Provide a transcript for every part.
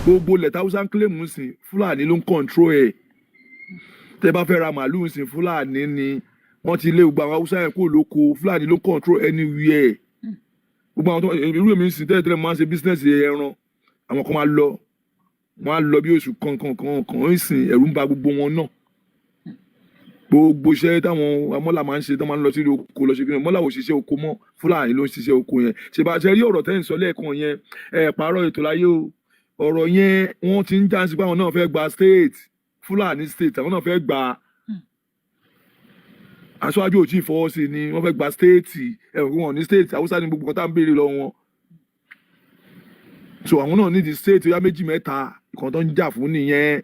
gbogbo ilẹ̀ táwùsá ń kílèmù sí Fúlàní ló ń kọ̀ǹtró ẹ̀. Tẹ́ bá fẹ́ ra màálù sí Fúlàní ni wọ́n ti lé gbogbo àwọn Haúsá yẹn kó lóko, Fúlàní ló ń kọ̀ǹtró anywhere. Gbogbo àwọn tó irú èmi sì tẹ́lẹ̀ máa ń ṣe bísínẹ́sì ẹran, àwọn kan máa lọ wọ́n á lọ bí oṣù kan ń sìn ẹ̀rù ń ba gbogbo wọn náà. Gbogbo iṣẹ́ táwọn amọ́là máa ń ṣe tó máa ń lọ sí oko lọ ṣe kí ni mọ́là ò ṣiṣẹ́ oko mọ́, Fúlàní ló ń ṣiṣẹ́ oko yẹn. Ṣé bá ṣe rí ọ̀rọ̀ tẹ́yìn sọ lẹ́ẹ̀kan yẹn pààrọ̀ ètò láyé o, ọ̀rọ̀ yẹn wọ́n ti ń já sí pé àwọn náà fẹ́ gba state, Fúlàní state àwọn náà fẹ́ gba aṣáájú ò tí ì fọwọ́ sí ni wọ́n fẹ́ gba state wọn ní state Haúsá ní gbogbo kan tá ń béèrè lọ wọn. So àwọn náà ní di state ya méjì mẹ́ta ìkan tó ń jà fún nìyẹn.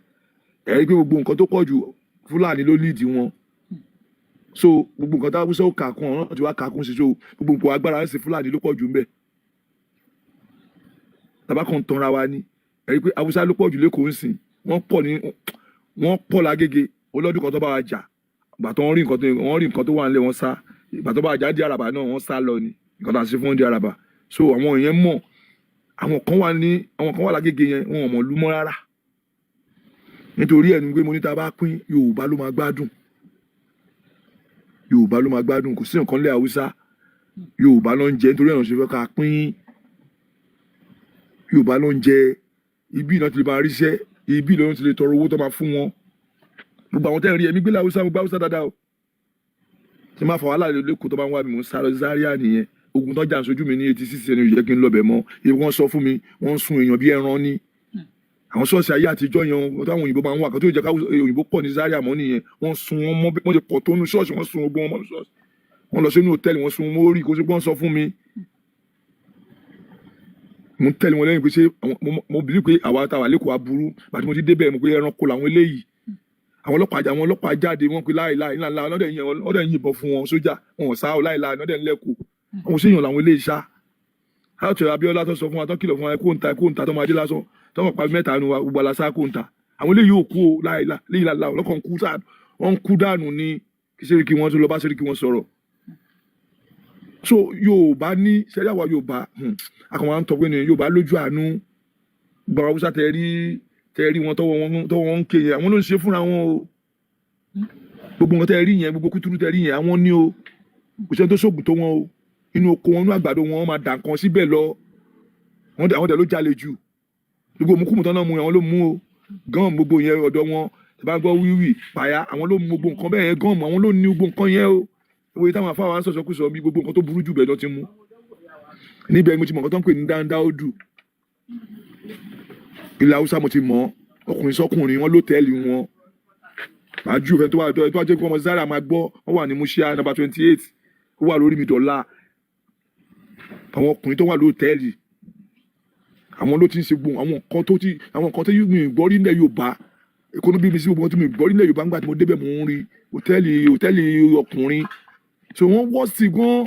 Ẹ rí pé gbogbo nǹkan tó pọ̀ jù Fúlàní ló lead wọn. So gbogbo nǹkan tá Haúsá ó kà kún ọ̀rọ̀ tí wàá kà kún sí, so gbogbo nǹkan agbára ń ṣe Fúlàní ló pọ̀ jù ń bẹ̀. Tàbá kan tanra wa ni ẹ rí pé Haúsá ló pọ̀ jù lẹ́kọ̀ọ́ ń sìn, wọ́n pọ̀ lágége olọ́dún kan tó bá wa jà, ìgbà tó wọ́n rí nǹkan tó wà nílẹ̀ wọ́n sá, ìgbà tó bá wa jà di Àràbà náà wọ́n sá lọ ni nǹkan tó ń ṣe fún di Àràbà. So àwọn èèyàn mọ̀ àwọn kan wà lágége yẹn wọn ò mọ̀ lú mọ́ rárá. Nítorí ẹnu pé mo ní ta bá pín Yorùbá ló máa gbádùn, Yorùbá ló máa gbádùn, kò sí nǹkan lẹ́ Haúsá, Yorùbá ló ń jẹ, nítorí ẹ̀rọ ṣe fẹ́ ká pín, Yorùbá ló ń jẹ, ibi náà ti lè máa ríṣẹ́, ibi ló ń ti lè tọrọ owó tó máa fún wọn. Gbogbo àwọn tẹ́rìn ẹ̀mí gbélé Haúsá mo gbá Haúsá dáadáa o. Tí máa fà wàhálà lẹ́kọ̀ọ́ tó bá ń wá mi mò ń sá lọ Zaria nìyẹn, ogun tó jà ń sojú mi ní 86 ẹni yẹ kí n lọ bẹ̀ mọ́, ebi wọ́n sọ fún mi wọ́n ń sun èèyàn bí ẹran ní. Àwọn ṣọ́ọ̀ṣì ayé àtijọ́ yẹn táwọn òyìnbó máa ń wà kan tó jẹ́ ká òyìnbó pọ̀ ní Zaria mọ́ nìyẹn, wọ́n sun wọn mọ́ wọ́n ti pọ̀ tó nu ṣọ́ọ̀ṣì, wọ́n sun ogun wọn mọ́ ṣọ́ọ̀ṣì, wọ́n lọ sínú hòtẹ́ẹ̀lì wọ́n sun mórí kó sì gbọ́n sọ fún mi. Mo ń tẹ̀lé wọn lẹ́yìn pé ṣé mo bìlí pé àwa táwa lẹ́kọ̀ọ́ aburú bàtí mo ti débẹ̀ mo pé ẹranko làwọn eléyìí. Àwọn ọlọ́pàá jáde wọ́n pe láìláì ńláńlá ọ̀dẹ̀ yìnbọn fún wọn sójà wọn ò sá ọ láìláì ọ̀dẹ̀ ńlẹ́kọ̀ọ́ àwọn ṣèyàn làwọn eléyìí ṣá. Àtúntò Abíọ́lá tó sọ fún wa tó kìlọ̀ fún wa kó ń ta tó máa dé lásán tó máa pa mẹ́ta nu wa gbogbo àlàsá kó ń ta. Àwọn eléyìí ò kú o láìláì ọlọ́kàn kú sáà wọ́n kú dànù ní kí sẹ́ríkì wọn tó lọ bá sẹ́ríkì wọn sọ̀rọ̀. So Yorùbá ní sẹ́rí àwa Yorùbá àkànwá ń tọ́ pé ní Yorùbá lójú àánú gbọ́n Haúsá tẹ́rí wọn tọ́wọ́ wọn ń ké yẹn àwọn ló ń ṣe fúnra wọn o. Gbogbo nǹkan tẹ́rí yẹn gbogbo kútúrú tẹ́rí yẹn àwọn ní o kò sẹ́ni tó ṣògùn tó wọn o. Inú oko wọn inú àgbàdo wọn máa dà nǹkan síbẹ̀ lọ àwọn dẹ̀ ló jalè jù gbogbo òmùkùmù tán náà mú àwọn ló mú o. Gán gbogbo yẹn ọ̀dọ̀ wọn tẹ́ bá gbọ́ wíwì pàyà àwọn ló mú gbogbo nǹkan bẹ́ẹ̀ yẹn gán àwọn ló ní gbogbo nǹkan yẹn o. Owó táwọn afáwọn sọ̀sọ̀ kù sọ bí gbogbo nǹkan tó burú jù bẹ́ẹ̀ lọ ti mú. Níbẹ̀ mo ti mọ̀ nǹkan tó ń pè ní dáńdáódù. Ilẹ̀ Haúsá mo ti mọ̀ ọkùnrin sọ́kùnrin wọn ló tẹ́lì wọn. Màájú ìfẹ́ tó wà jẹ́ pé ọmọ Zaria máa gbọ́ wọ́n wà ní Mushia number 28 ó wà lórí mi dọ̀la. Àwọn ọkùnrin tó wà lóòtẹ́ẹ̀lì àwọn ló ti ń ṣe gbogbo àwọn nǹkan tó mi gbọ́ rí nílẹ̀ Yorùbá èkónú bí mi sí gbogbo wọn tó mi gbọ́ rí nílẹ̀ Yorùbá nígbà tí mo débẹ̀ mò ń rí hòtẹ́ẹ̀lì ọkùnrin so wọ́n wọ́ sí gan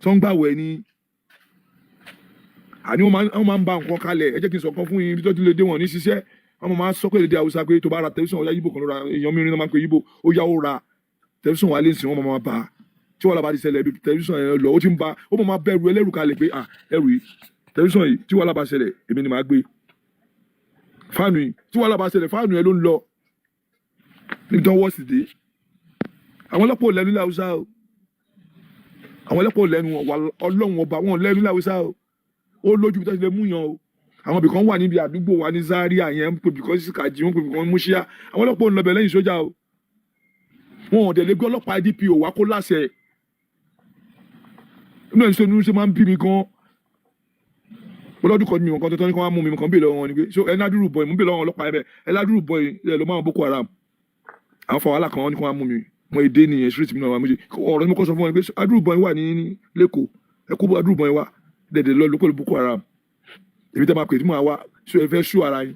tó ń gbàwẹ̀ ni àní wọ́n máa ń ba nǹkan kalẹ̀ ẹ jẹ́ kí n sọ kan fún yín bí tó ti lè dé wọn ní ṣiṣẹ́ wọ́n máa sọ pé èdè Haúsá pé tó bá ra tẹlifíṣàn ọ̀yá Yíbò kan ló ra èèyàn mìíràn máa ń pe Yíbò ó yá ó ra tẹlifíṣàn wà lẹ́sìn wọ́n máa bá a tí wọ́n lábàá ti ṣẹlẹ̀ tẹlifíṣàn yẹn lọ ó ti ń ba ó máa bẹ̀rù ẹlẹ́rù kalẹ̀ pé ẹrù yìí tẹlifíṣàn yìí tí wọ́n lábàá ṣẹlẹ̀ èmi ni màá gbé fáànù yìí tí wọ́n lábàá ṣẹlẹ̀ fáànù yẹn ló ń lọ níbi tí wọ́n wọ́ sí dé àwọn ọlọ́pàá ò lẹ́nu ilẹ̀ Haúsá o àwọn ọlọ́pàá ò lẹ́nu Ọlọ́run ọba wọn ò lẹ́nu ilẹ̀ Haúsá o ó lójú bí tó ti lè mú yan o àwọn ibìkan wà níbi àdúgbò wa ní Zaria yẹn ń pè bìkan síkàjì wọn pè bìkan Mushia àwọn ọlọ́pàá ò ń lọ bẹ̀ lẹ́yìn sójà o wọn ò dẹ̀ lè gbé ọlọ́pàá DPO wá kó láṣẹ inú ẹ̀ ń ṣe máa ń bí mi gan ọlọ́dún kan ní mi nǹkan tó ní kí wọ́n mú mi nǹkan bí lọ́wọ́ wọn ni pé so ẹ ládùrú bọ̀ mú bí lọ́wọ́ ọlọ́pàá ẹ̀ ẹ ládùrú bọ̀ ẹ lọ́ máa Boko Haram àwọn fọ wàhálà kan wọn ní kí wọ́n mú mi mo èdè nìyẹn street mi náà wà méjì ọ̀rọ̀ ni mo kọ́ sọ fún wọn pé adùrú bọ̀ wà ní lẹ́kọ̀ọ́ ẹ kó adùrú bọ̀ wà dẹ̀dẹ̀ lọ lókòlù Boko Haram èmi tẹ́ máa pè tí mo wá so ẹ fẹ́ ṣú ara yín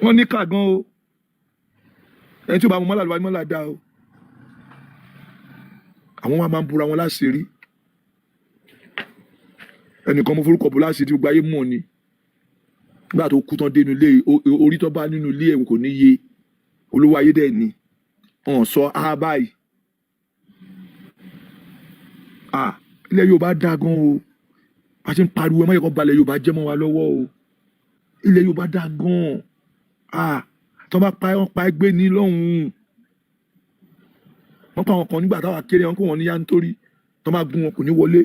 wọ́n ní ká gan o ẹni tí ó bá mọ mọ́là ló wá ní mọ́là dá o àwọn wa máa ń búra wọn láṣìírí ẹnìkan mo forúkọ bò láṣìírí gbogbo ayé mọ̀ ni nígbà tó kú tán dé inú ilé orí tó bá nínú ilé ẹ̀ kò ní yé olówó ayé dẹ̀ ni ọ̀n sọ á báyìí ilẹ̀ Yorùbá dá gan o a ti ń pariwo ẹ má yẹ kó balẹ̀ Yorùbá jẹ́ mọ́ wa lọ́wọ́ o ilẹ̀ Yorùbá dá gan-an tó bá pa wọ́n pa ẹgbẹ́ ní lọ́hùn-ún wọ́n pa àwọn kan nígbà táwa kéré wọn kó wọn níyà nítorí tó bá gún wọn kò ní wọlé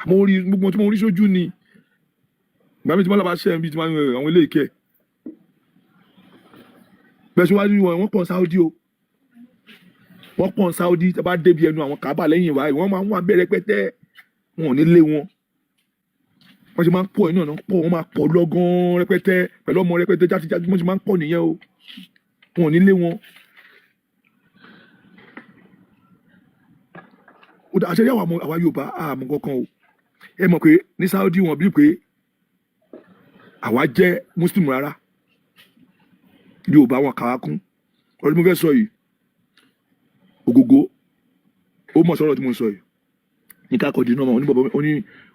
àmọ́ orí gbogbo tí mo rí sójú ni ìgbà mi tí wọ́n lọ bá ṣẹ́ bí tí wọ́n àwọn ilé ìkẹ́ bẹ́ẹ̀ tí wọ́n rí wọn pọ̀ Saudi o wọ́n pọ̀ Saudi tí a bá débi ẹnu àwọn Kaaba lẹ́yìn ìwà wọ́n máa ń wà bẹ́ẹ̀ rẹpẹtẹ wọn ò ní lé wọn wọ́n ti máa ń pọ̀ iná náà pọ̀ wọ́n máa pọ̀ lọ́gán rẹpẹtẹ pẹ̀lú ọmọ rẹpẹtẹ jáde wọ́n ti máa ń pọ̀ nìyẹn o wọn ò ní lé wọn. àṣeyẹ àwa Yorùbá àmọ́ kankan o ẹ mọ̀ pé ní Saudi wọn bí pé àwa jẹ́ Muslim rárá Yorùbá wọn kà á kún ọdún mo fẹ́ sọ yìí Ògògó ó mọ̀ sọ́rọ̀ tí mo sọ yìí ní kákọ̀dé náà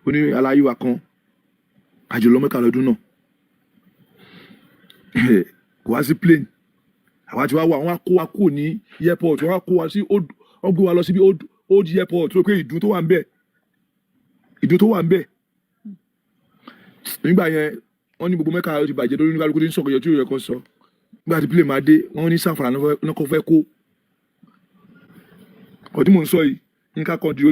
oní aláyíwá kan àjọlọ Mẹ́kà lọ́dún náà kò wá sí plane àwa ti wá wà wọ́n á kó wa kúrò ní airport wọ́n á kó wa sí wọ́n gbé wa lọ síbi old airport tó pé ìdún tó wà ń bẹ̀ nígbà yẹn wọ́n ní gbogbo Mẹ́kà ó ti bàjẹ́ lórí nígbà tí ń sọ̀kọ̀ yẹ tí ó yẹ kó sọ nígbà tí plane máa dé wọ́n ní Sanfara náà kò fẹ́ kó ọdún mò ń sọ yìí ní ká kọ́ di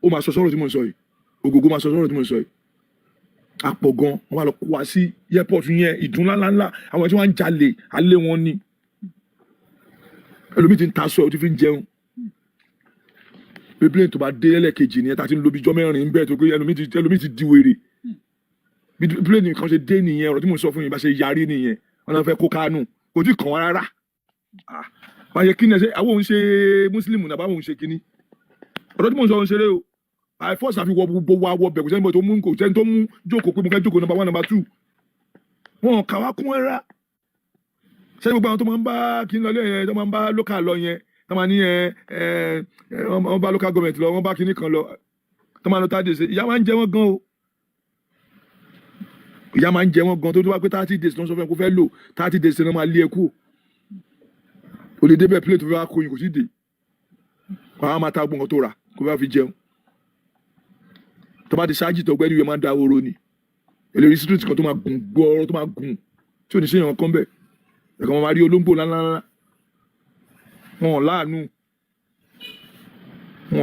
ó máa sọ sọ́rọ̀ tí mò ń sọ yìí Ògògó máa sọ sọ́rọ̀ tí mò ń sọ yìí àpọ̀ gan wọ́n wá lọ kó wa sí airport yẹn ìdún ńláńlá àwọn tí wọ́n ń jalè alẹ́ wọn ni ẹlòmíì ti ń ta aṣọ ó ti fi ń jẹun pé plane tó bá dé ẹlẹ́ẹ̀kejì nìyẹn tá a ti ń lo bí jọ́ mẹ́rin ń bẹ́ẹ̀ tó pé ẹlòmíì ti di wèrè bí plane kan ṣe dé nìyẹn ọ̀rọ̀ tí mò ń sọ fún yín bá ṣe yarí nìyẹn wọn náà fẹ́ kó Kánù kò tí ì kàn wá rárá báyẹ kí ni ẹ ṣe àwọn òun ṣe Mùsùlùmí náà báwọn òun ṣe kíní ọ̀rọ̀ tí mò ń sọ òun ṣeré o àìfọ́sà fi wọ gbogbo wa wọ bẹ̀ kò sẹ́ni tó mú jókòó pé mo fẹ́ jókòó number 1 number 2 wọn kà wá kún ẹ̀rá sẹ́ni gbogbo àwọn tó máa ń bá kí n lọ lẹ́yìn tó máa ń bá local lọ yẹn tó máa ní wọ́n bá local government lọ wọ́n bá kíní kan lọ tó máa lọ tá a dé ṣe ìyá máa ń jẹ wọ́n gan o ìyá máa ń jẹ wọ́n gan tó wá pé 30 days tó ń sọ fún ẹ kó fẹ́ lò 30 days náà máa lé ẹ kú o lè débẹ̀ plate tó fẹ́ wá kó yín kò sí dé wàá máa ta gbọ̀ngàn tó rà kó fẹ́ fi jẹun tó bá ti ṣáájì tó gbẹ́ ní ìwé máa ń da oró ni èlérí street kan tó máa gùn gbọ́ọ́rọ́ tó máa gùn tí ò ní ṣe èèyàn kan bẹ̀ ẹ̀ka wọn máa rí olóńgbò ńláńlá wọn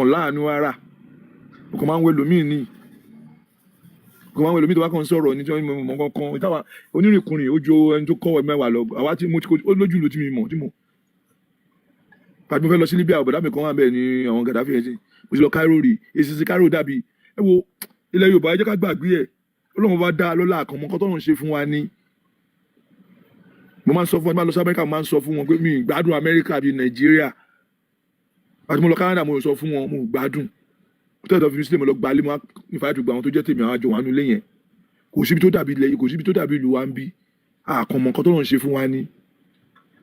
ò láàánú rárá ọkọ̀ máa ń wẹ lómìn ní ọkọ̀ máa ń wẹ lómìn tó bá kàn ń sọ̀rọ̀ ní tí wọ́n mọ̀ kankan ìtawà onírìnkùnrin ó jo ẹni tó kọ́ mẹ́wàá lọ àwa tí mo ti ó lójú ìlú tí mi mọ̀ tí mo pàtó fẹ́ lọ sí Libya ọ̀bọ̀dá mi kan wà bẹ́ẹ̀ ni àwọn Gaddafi yẹn sí mo ti lọ Cairo rí èsì sí Cairo dàbí ẹ wo ilẹ̀ Yorùbá ẹ jẹ́ ká gbàgbé ẹ̀ Ọlọ́run bá dá lọ́la àkànmọ́ kọ́ tọ́run ṣe fún wa ní mo máa ń sọ fún wọn bá lọ sí Amẹ́ríkà mo máa ń sọ fún wọn pé mi gbádùn Amẹ́ríkà bíi Nàìjíríà àti mo lọ Canada mo sọ fún wọn mo gbádùn tó tẹ̀ fi mi sílẹ̀ mo lọ gbalé mo nífàá tó gba àwọn tó jẹ́ tèmi àwọn àjọ wà nílé yẹn kò síbi tó dàbí ilẹ̀ kò síbi tó dàbí ìlú wa ń bí àkànmọ́ kọ́ tọ́run ṣe fún wa ní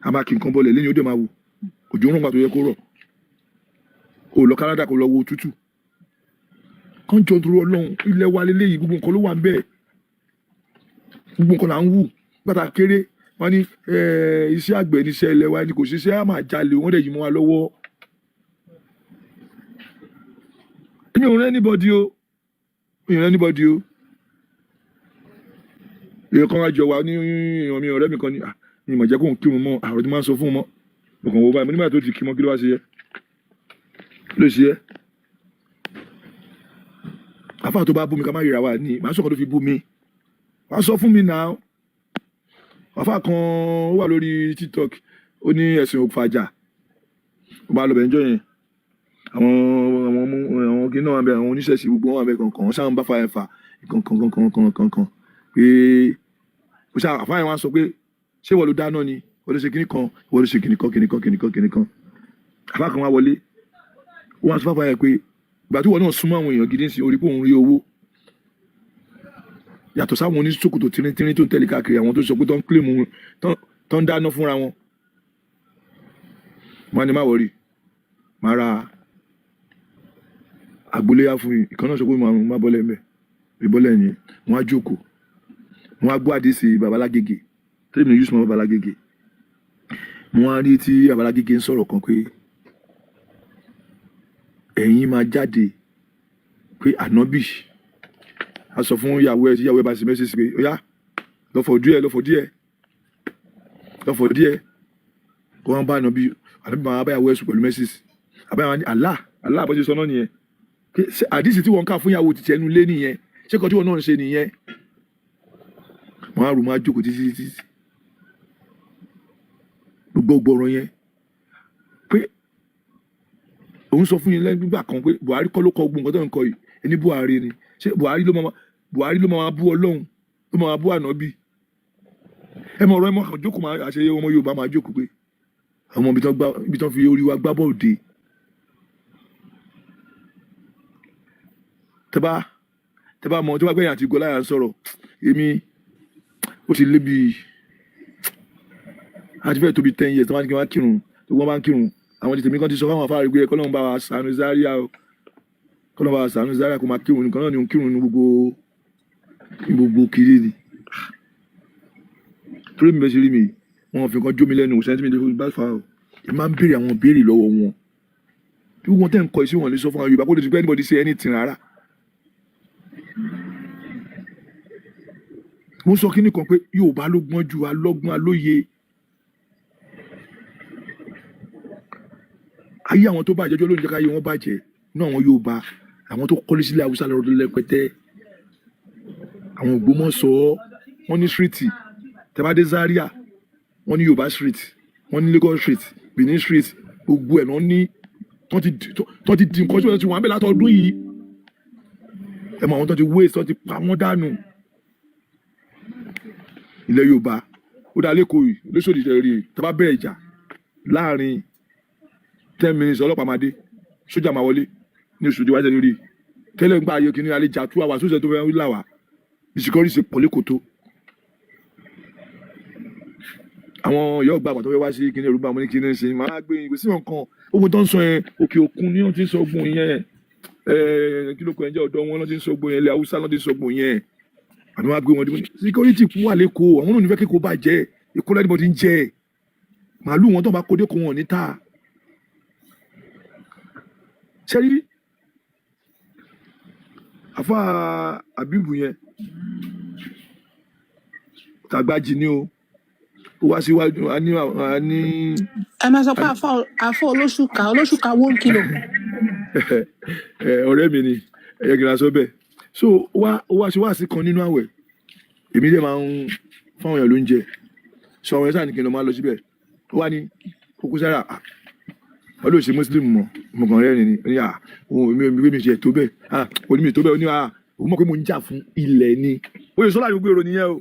àmàkì nǹkan bọ́lẹ̀ lẹ́yìn ó dẹ̀ máa wò òjò ń rùn gbà tó yẹ kó rọ̀ o lọ Canada kó lọ wo tútù kán jọ dúró Ọlọ́run ilẹ̀ wa lélẹ́yìí gbogbo nǹkan ló wà ń bẹ́ẹ̀ gbogbo nǹkan là ń wù bàtà kéré wọn ní iṣẹ́ àgbẹ̀ níṣẹ́ ilẹ̀ wa ni kò ṣiṣẹ́ á máa jalè wọ́n dẹ̀ yìí mọ́ wa lọ́wọ́ èmi ò rẹ́ anybody o èèyàn kan wá jọ wa ní ìràn mi ọ̀rẹ́ mi kan ní ìmọ̀ jẹ́ kó ń kírun mọ́ àròjù máa ń sọ fún un mọ́ ọkàn wo báyìí mo nígbà tó ti kí mọ́ kí ló wá ṣe yẹ ló ṣe yẹ àfáà tó bá bú mi ká má ríra wa ní màá sọ̀kan tó fi bú mi wàá sọ fún mi náà àfáà kan ó wà lórí TikTok ó ní ẹ̀sìn òfàjà ó bá lọ bẹ̀ ń jọ yẹn àwọn kí náà wà bẹ àwọn oníṣẹ̀ṣe gbogbo wọn wà bẹ kankan wọn sáà ń bá fa ẹ̀fà kankan pé ó ṣe àfáà yẹn wá sọ pé ṣé ìwọ ló dáná ni ìwọ ló ṣe kíní kan ìwọ ló ṣe kíní kan àfáà kan wá wọlé ó wá sọ fáfáà yẹn pé ìgbà tí wọn náà súnmọ́ àwọn èèyàn gidi sí orí pé òun rí owó yàtọ̀ sáwọn oníṣòkòtò tínrín tó ń tẹ̀lé káàkiri àwọn tó sọ pé tó ń kílèmù tó ń dáná fúnra wọn wọn ni má wọrí má ra àgbóléyà fún yìí ìkan náà sọ pé má bọ́lẹ̀ mẹ́ ìbọ́lẹ̀ yẹn wọn á jókòó wọn á gbọ́ àdìsí babalágége tẹ́lẹ̀ mi yusuf babalágége wọn á rí tí babalágége ń sọ̀rọ̀ kan pé ẹ̀yin máa jáde pé ànábì a sọ fún ìyàwó ẹ tí ìyàwó ẹ bá ṣe mẹ́sẹ̀sì pé ó yá lọ́fọ̀ díẹ̀ kó wọn bá ànábì máa bá ìyàwó ẹ sùn pẹ̀lú mẹ́sẹ̀sì àbáyọ̀ ní Allah bó ṣe sọ náà nìyẹn àdìsí tí wọ́n kà fún ìyàwó tìtì ẹnu lé nìyẹn ṣé kan tí wọ́n náà ń ṣe nìyẹn wọ́n á rò máa jókòó títí gbogbo ọ̀rọ̀ yẹn pé òun sọ fún yín lẹ́nu nígbà kan pé Buhari kọ́ ló kọ gbogbo nǹkan tó ń kọ yìí ẹni Buhari ni ṣé Buhari ló máa bú Ọlọ́run ló máa bú ànábì ẹ mọ̀ ọ̀rọ̀ ẹ mọ̀ jókòó máa àṣeyẹ ọmọ Yorùbá máa jókòó pé àwọn ibi tán fi orí wa gbá bọ́ọ̀ dé tẹ́bá mọ̀ tí wọ́n gbẹ̀yìn àti Gọláyà ń sọ̀rọ̀ èmi ó ti lé bí àti fẹ́ẹ̀ tóbi 10 years tí wọ́n bá ń kírun tí wọ́n bá ń kírun àwọn ti tèmi kan ti sọ fáwọn afárá gbé kọ́lọ́n bá wa ṣàánú Zaria o kọ́lọ́n bá wa ṣàánú Zaria kó máa kírun nìkan náà ni òun kírun ní gbogbo kiri ni torí mi bẹ́ẹ̀ ṣe rí mi wọn fi kan jó mi lẹ́nu sẹ́ńtì mi lè fi bá fà á o ẹ máa ń béèrè àwọn béèrè lọ́wọ́ wọn bí wọ́n tẹ̀ ń kọ sí wọn lè sọ fún àwọn Yorùbá kó lè ti pé anybody say anything rárá. mo sọ kí ni kan pé Yorùbá ló gbọ́n ju alọ́gbọ́n alóye ayé àwọn tó bàjẹ́ jọ lónìí jẹ́ káyé wọn bàjẹ́ ní àwọn Yorùbá àwọn tó kọ́lé sílẹ̀ Haúsá lọ́dún lẹ́pẹ́tẹ́ àwọn Ògbómọ̀ṣọ́ wọn ní street tẹ́bádé Zaria wọn ní Yorùbá street wọn ní Lagos street Benin street gbogbo ẹ̀ náà ní tó ti di nǹkan tí wọ́n ti wọ́n abẹ́ látọdún yìí ẹ mọ àwọn tó ti waste tó ti pa wọ́n dànù ilẹ̀ Yorùbá ó dá lẹ́kọ̀ọ́ yìí lóṣòdì tẹ̀rí tẹ́bá bẹ̀rẹ̀ ìjà láàrin 10 minutes ọlọ́pàá máa dé sójà máa wọlé ní oṣù tí wájú lórí tẹ́lẹ̀ ń gba ayé kìíní alẹ́ jà 2 hours sójà tó fẹ́ là wá ìsìkọ́rí ṣe pọ̀ lẹ́kọ̀ọ́ àwọn ìyá ọgbà àgbà tó fẹ́ wá sí kìíní Yorùbá mo ní kìíní ṣe máa gbé ìwé sí nǹkan ogun tó ń sọ yẹn òkè òkun ni wọ́n ti ń sọ ogun yẹn kí ló kọ ẹ̀ jẹ́ ọ̀dọ́ wọn lọ́ ti ń sọ ogun yẹn ilẹ̀ Haúsá lọ́ ti ń sọ ogun yẹn àmì wọn gbé wọn dé security kú wà lẹ́kọ̀ọ́ àwọn náà nífẹ̀ẹ́ kíkọ́ bàjẹ́ èkó lẹ́ni bọ́ ti ń jẹ́ màálù wọn tó bá kó dé kó wọn níta sẹ́rí àfa àbíbù yẹn tàgbájì ni o ó wá síwájú a ní. ẹ máa sọ pé àfọ olóṣùkà 1 kilo. ọ̀rẹ́ mi ni ẹ̀yẹ gíga sọ bẹ́ẹ̀ so ó wá sí wáàsí kan nínú àwẹ̀ èmi dẹ̀ máa ń fáwọn èèyàn lóúnjẹ sọ àwọn ẹ̀sán nìkan ló máa lọ síbẹ̀ ó wá ní Koko Zaria wọ́n ló ṣe muslim mọ̀ kàn rẹ́ ni ní mi ṣe tó bẹ́ẹ̀ oní mi tó bẹ́ẹ̀ ó ní òun mọ̀ pé mo ń jà fún ilẹ̀ ni ó yẹ sọ́lá gbogbo èrò nìyẹn o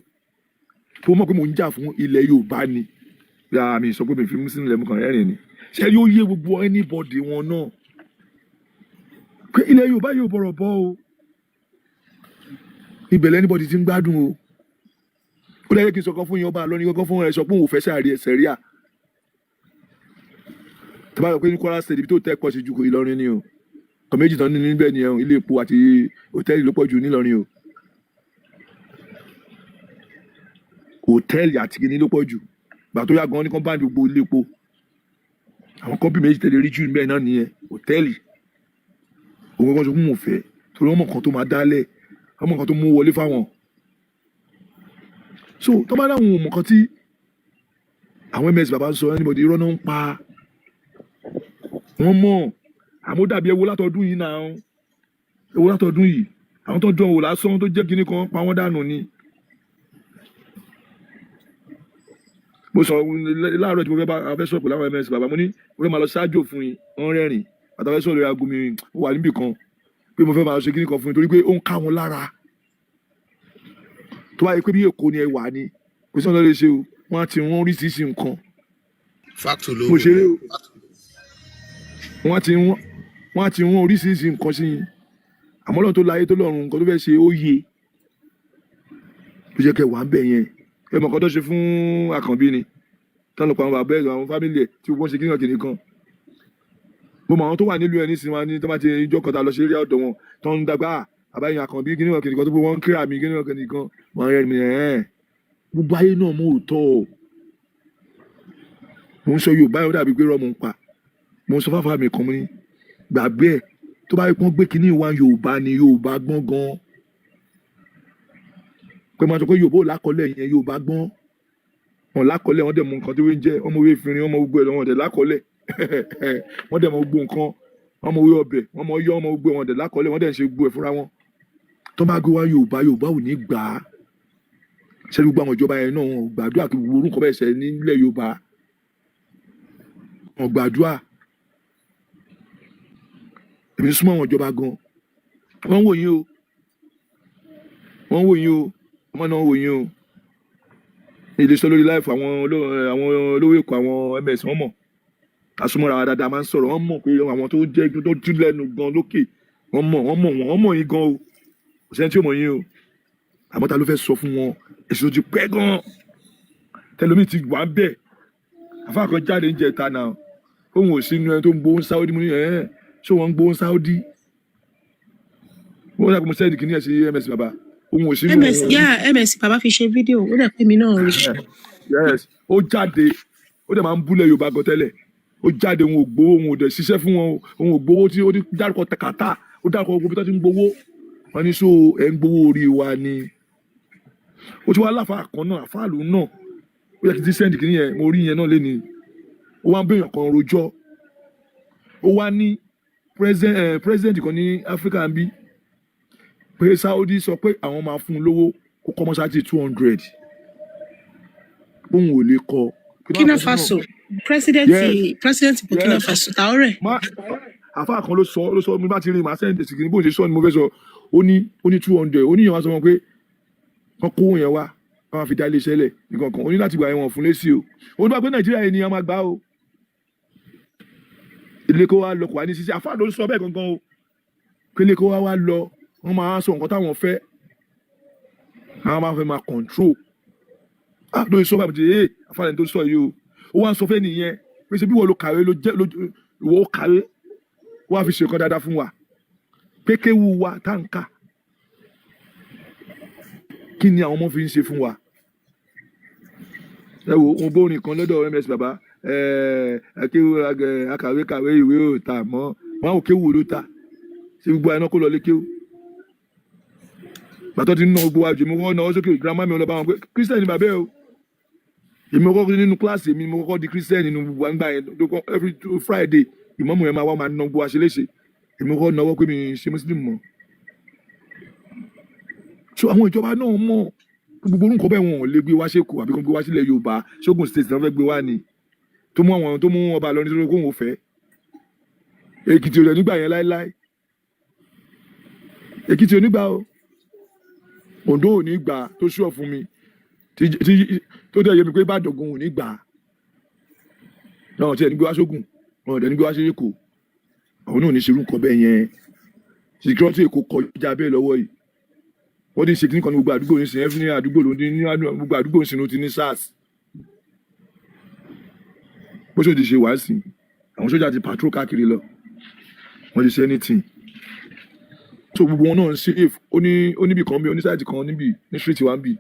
ó mọ̀ pé mo ń jà fún ilẹ̀ Yorùbá ni mi sọ pé mi fi muslim lẹ̀ mọ̀ kàn rẹ́ ni ṣe yóò yé gbogbo anybody wọn náà pé ilẹ̀ Yorùbá yóò bọ̀rọ̀ bọ́ o ibẹ̀ anybody ti ń gbádùn o ó dẹ́ kí n sọ̀kan fún yín ọba lọ́ní kọ́kọ́ fún ẹ sọ pé òun fẹ́ sẹ́ríà tó bá yọ pé ní Kwara State ibi tó tẹ́ kọ́ sí ju Ìlọrin ni o kọ̀ méjì tán ní níbẹ̀ ni ilé epo àti hòtẹ́ẹ̀lì ló pọ̀ jù nílọrin o hòtẹ́ẹ̀lì àti kìíní ló pọ̀ jù gbà tó yá gan ní kọ́ńpáàdì gbogbo ilé epo àwọn kọ́ńpì méjì tẹ̀lé rí jù níbẹ̀ náà nìyẹn hòtẹ́ẹ̀lì òun kan sọ fún mò fẹ́ torí ọmọ kan tó máa dálẹ̀ ọmọ kan tó mú wọlé fáwọn so tó bá dáhùn ọmọ kan tí àwọn ms bàbá ń sọ anybody irọ́ náà ń pa wọ́n mọ̀ àmọ́ dàbí ewu látọdún yìí náà ewu látọdún yìí àwọn tó dán wò lásán tó jẹ́ kinní kan pa wọ́n dànù ni. mo sọ láàárọ̀ tí mo fẹ́ sọ̀rọ̀ pẹ̀lú àwọn ms bàbá mo ní mo fẹ́ máa lọ ṣáájò fún yín wọ́n rẹ́rìn àtàwọn sọ̀rọ̀ aago mi wà níbì kan pé mo fẹ́ máa ṣe kinní kan fún yín torí pé ó ń ká wọn lára tó bá yẹ pé bí Èkó ni ẹ wà ní kò sí ọ̀nà lè ṣe o wọ́n á ti wọ́n oríṣiríṣi nǹkan mo ṣeré o wọ́n á ti wọ́n oríṣiríṣi nǹkan sí yín àmọ́ lọ́run tó láyé tó lọ́run nǹkan tó fẹ́ ṣe ó yé tó jẹ́ kẹ́ wà ń bẹ̀ yẹn ẹ mọ̀ nǹkan tó ṣe fún Àkànbí ni táwọn ọ̀pọ̀ àwọn bàbá ẹ̀ àwọn fámìlì ẹ̀ tí wọ́n ṣe kíníkan kìnìkan mo mọ àwọn tó wà nílùú ẹ̀ nísìnyí wọn ní tó bá ti ìjọ kọta lọ sí eré ọ̀dọ̀ wọn tó ń dàgbà àbáyé Àkànbí kíníkan kìnìkan tó bó wọn ń kíra mi kíníkan kìnìkan wọn rẹ̀ mi gbogbo ayé náà mo ò tọ́ ọ mo ń sọ Yorùbá yóò dàbí pé rọ́ mo ń pa mo ń sọ fáfá mi kan mo ní gbàgbé ẹ̀ tó bá yẹ kó gbé kíní wa Yorùbá ni Yorùbá gbọ́n gan pé máa sọ pé Yorùbá ò lákọọ́lẹ̀ yẹn Yorùbá gbọ́n wọn lákọọ́lẹ̀ wọn dẹ̀ mọ nǹkan tí wọ́n ń jẹ́ ọmọ òwe fìrin ọmọ gbogbo ẹ̀ lọ́wọ́ dẹ̀ lákọọ́lẹ̀ wọ́n dẹ̀ mọ gbogbo nǹkan ọmọ òwe ọbẹ̀ wọ́n mọ yọ ọmọ gbogbo ẹ̀ wọn dẹ̀ lákọọ́lẹ̀ wọ́n dẹ̀ ń ṣe gbogbo ẹ̀ fúnra wọn tó bá gbé wá Yorùbá ò ní gbà á ṣe gbogbo àwọn ìjọba yẹn náà wọn gbàdúrà kí gbogbo orúkọ bẹ́ẹ̀ ṣẹ nílẹ̀ Yorùbá wọn gbàdúrà èmi súnmọ́ àwọn ìjọba gan wọ́n wò yín o ọmọ náà wò yín o ilé sọ lórí láìfọ àwọn olówó èkó àwọn ms wọ́n mọ̀ àsomọ́ra wa dáadáa máa ń sọ̀rọ̀ wọ́n mọ̀ pé àwọn tó jẹ́ tó jú lẹ́nu gan lókè wọ́n mọ̀ yín gan o kò sẹ́ni tí ó mọ̀ yín o àmọ́ ta ló fẹ́ sọ fún wọn èsì tó ti pẹ́ gan tẹlomi ti wà ń bẹ̀ àfa kan jáde ń jẹ ta náà òun ò sí inú ẹni tó ń gbowó Saudi mo ní ṣé wọ́n ń gbowó Saudi wọ́n dàgbà mo sẹ́ẹ̀dì kìíní ẹ̀ sí ms baba òun ò sí inú ms baba fi ṣe fídíò ó dẹ̀ pé mi náà rí. yes ó jáde ó dẹ̀ máa ń búlẹ̀ Yorùbá gan tẹ́lẹ̀ ó jáde òun ò gbowó òun ò dẹ̀ ṣiṣẹ́ fún wọn òun ò gbowó tí ó dárúkọ kàtà ó dárúkọ gbogbo tó ti ń gbowó wọn ní so ẹ̀ ń gbowó orí wa ni ó ti wá láfa kan náà àfáàlù náà ó yẹ kí ti sẹ́ndì kìíní yẹn mo rí yẹn náà léni ó wá ń bèèyàn kan rojọ́ ó wá ní president kan ní Áfíríkà ń bí pé Saudi sọ pé àwọn máa fún un lówó kó kọ́ mọ́sáàtì 200 òun ò lè kọ́. Burkina Faso president Burkina Faso Traoré. àfáà kan ló sọ mi bá ti rí màá sẹ́ndì sí kìíní bó ṣe sọ ni mo fẹ́ sọ ó ní 200 ó ní ìyẹn wá sọ wọn pé wọ́n kó yẹn wá wọ́n fi dá iléeṣẹ́ lẹ̀ nǹkan kan ó ní láti gba ẹ̀wọ̀n fún lẹ́sí o ó ní bá pé Nàìjíríà yẹn ni a máa gbà o ilé kó wá lọ kó wá ní ṣíṣe àfáà ló sọ bẹ́ẹ̀ gangan o pé ilé kó wá lọ wọ́n máa sọ nǹkan táwọn fẹ́ àwọn máa fẹ́ máa control lórí sọ báyìí ẹ àfáà tó sọ yìí o ó wá ń sọ fẹ́ nìyẹn pé ṣe bí wọ́n lo kàwé ìwọ ó kàwé wọ́n á fi ṣe nǹkan dáadáa fún wa pé kéwu wa táǹkà kí ni àwọn ọmọ fi ń ṣe fún wa ẹ wo ohun bórin kan lọ́dọ̀ ms baba akéwò akàwé ìwé ò ta mọ́ wọn ò kéwò ló ta ṣé gbogbo àyànná kó lọ lé kéwò bàtọ́ ti ń ná gbogbo àjò mi wọ́n náà sókè girama mi ọlọ́ba wọn pé christian ni bàbá ẹ o èmi kọ́kọ́ nínú kíláàsì mi mo kọ́kọ́ di christian nínú gbogbo àgbà yẹn every Friday ìmọ̀mù yẹn máa wá máa ná gbogbo àṣeléṣe èmi kọ́kọ́ náwó pé mi ṣe muslim mọ́ so àwọn ìjọba náà mọ̀ gbogbo orúkọ bẹ́ẹ̀ wọn ò lè gbé wá ṣèkù àbí kan gbé wá sílẹ̀ Yorùbá ṣógun state náà fẹ́ gbé wá ni tó mú ọba lọ nítorí kóhùn òfẹ́ Èkìtì ò rẹ̀ nígbà yẹn láéláé Èkìtì ò nígbà o Oǹdó ò ní gbà tó ṣúọ̀ fún mi tó dẹ̀ yẹ mi pé Ìbàdàn ò ní gbà náà tí ẹ̀ ní gbé wá ṣógun wọn ò dẹ̀ ní gbé wá sí Èkó àwọn náà ò ní ṣerú nǹkan bẹ́ẹ̀ yẹn security Èkó kọjá bẹ́ẹ̀ lọ́wọ́ yìí wọ́n ti ṣe kí nìkan ní gbogbo àdúgbò ní sin ẹ́fí ní àdúgbò ló ní gbogbo àdúgbò sínú ti ní SARS bó ṣe ti ṣe wá sí àwọn sójà ti patrol káàkiri lọ wọ́n ti ṣe anything so gbogbo wọn náà ń ṣe if ó níbì kan bí oníṣáìtì kan níbì ní street wa ń bì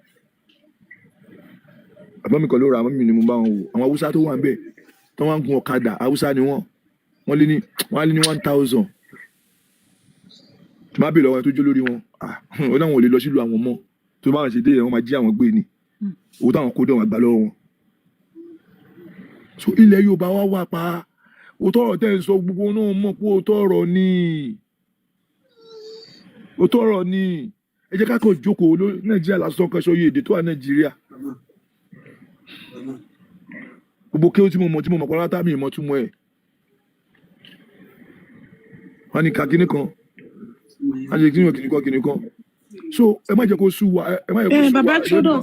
àbọ̀ mi kan ló ra àmọ́ mi ni mo bá wọn wò àwọn Haúsá tó wà ń bẹ̀ tó wọ́n ń gun ọ̀kadà Haúsá ni wọ́n lé ní 1000 tó má bèèrè lọ́wọ́ tó jó lórí wọn ó dáwọn ò lè lọ sílùú àwọn ọmọ tó bá wọn ṣe dé wọn máa jí àwọn gbé ni owó táwọn kó dé wọn gbà lọ́wọ́ wọn. so ilẹ̀ Yorùbá wá wà pa òótọ́ ọ̀rọ̀ tẹ́ ń sọ gbogbo náà mọ̀ pé òótọ́ ọ̀rọ̀ ni ẹ jẹ́ ká kàn jókòó Nàìjíríà lásán kan ṣọ iye èdè tó wà Nàìjíríà gbogbo kéwòn tí mo mọ̀ pátá mi ìmọ̀ túmọ̀ ẹ̀ wọ́n ní kakíní kan àti kìnìún kan so ẹ má jẹ́ kó sú wa ẹ má jẹ́ kó sú wa. bàbá sọ́dọ̀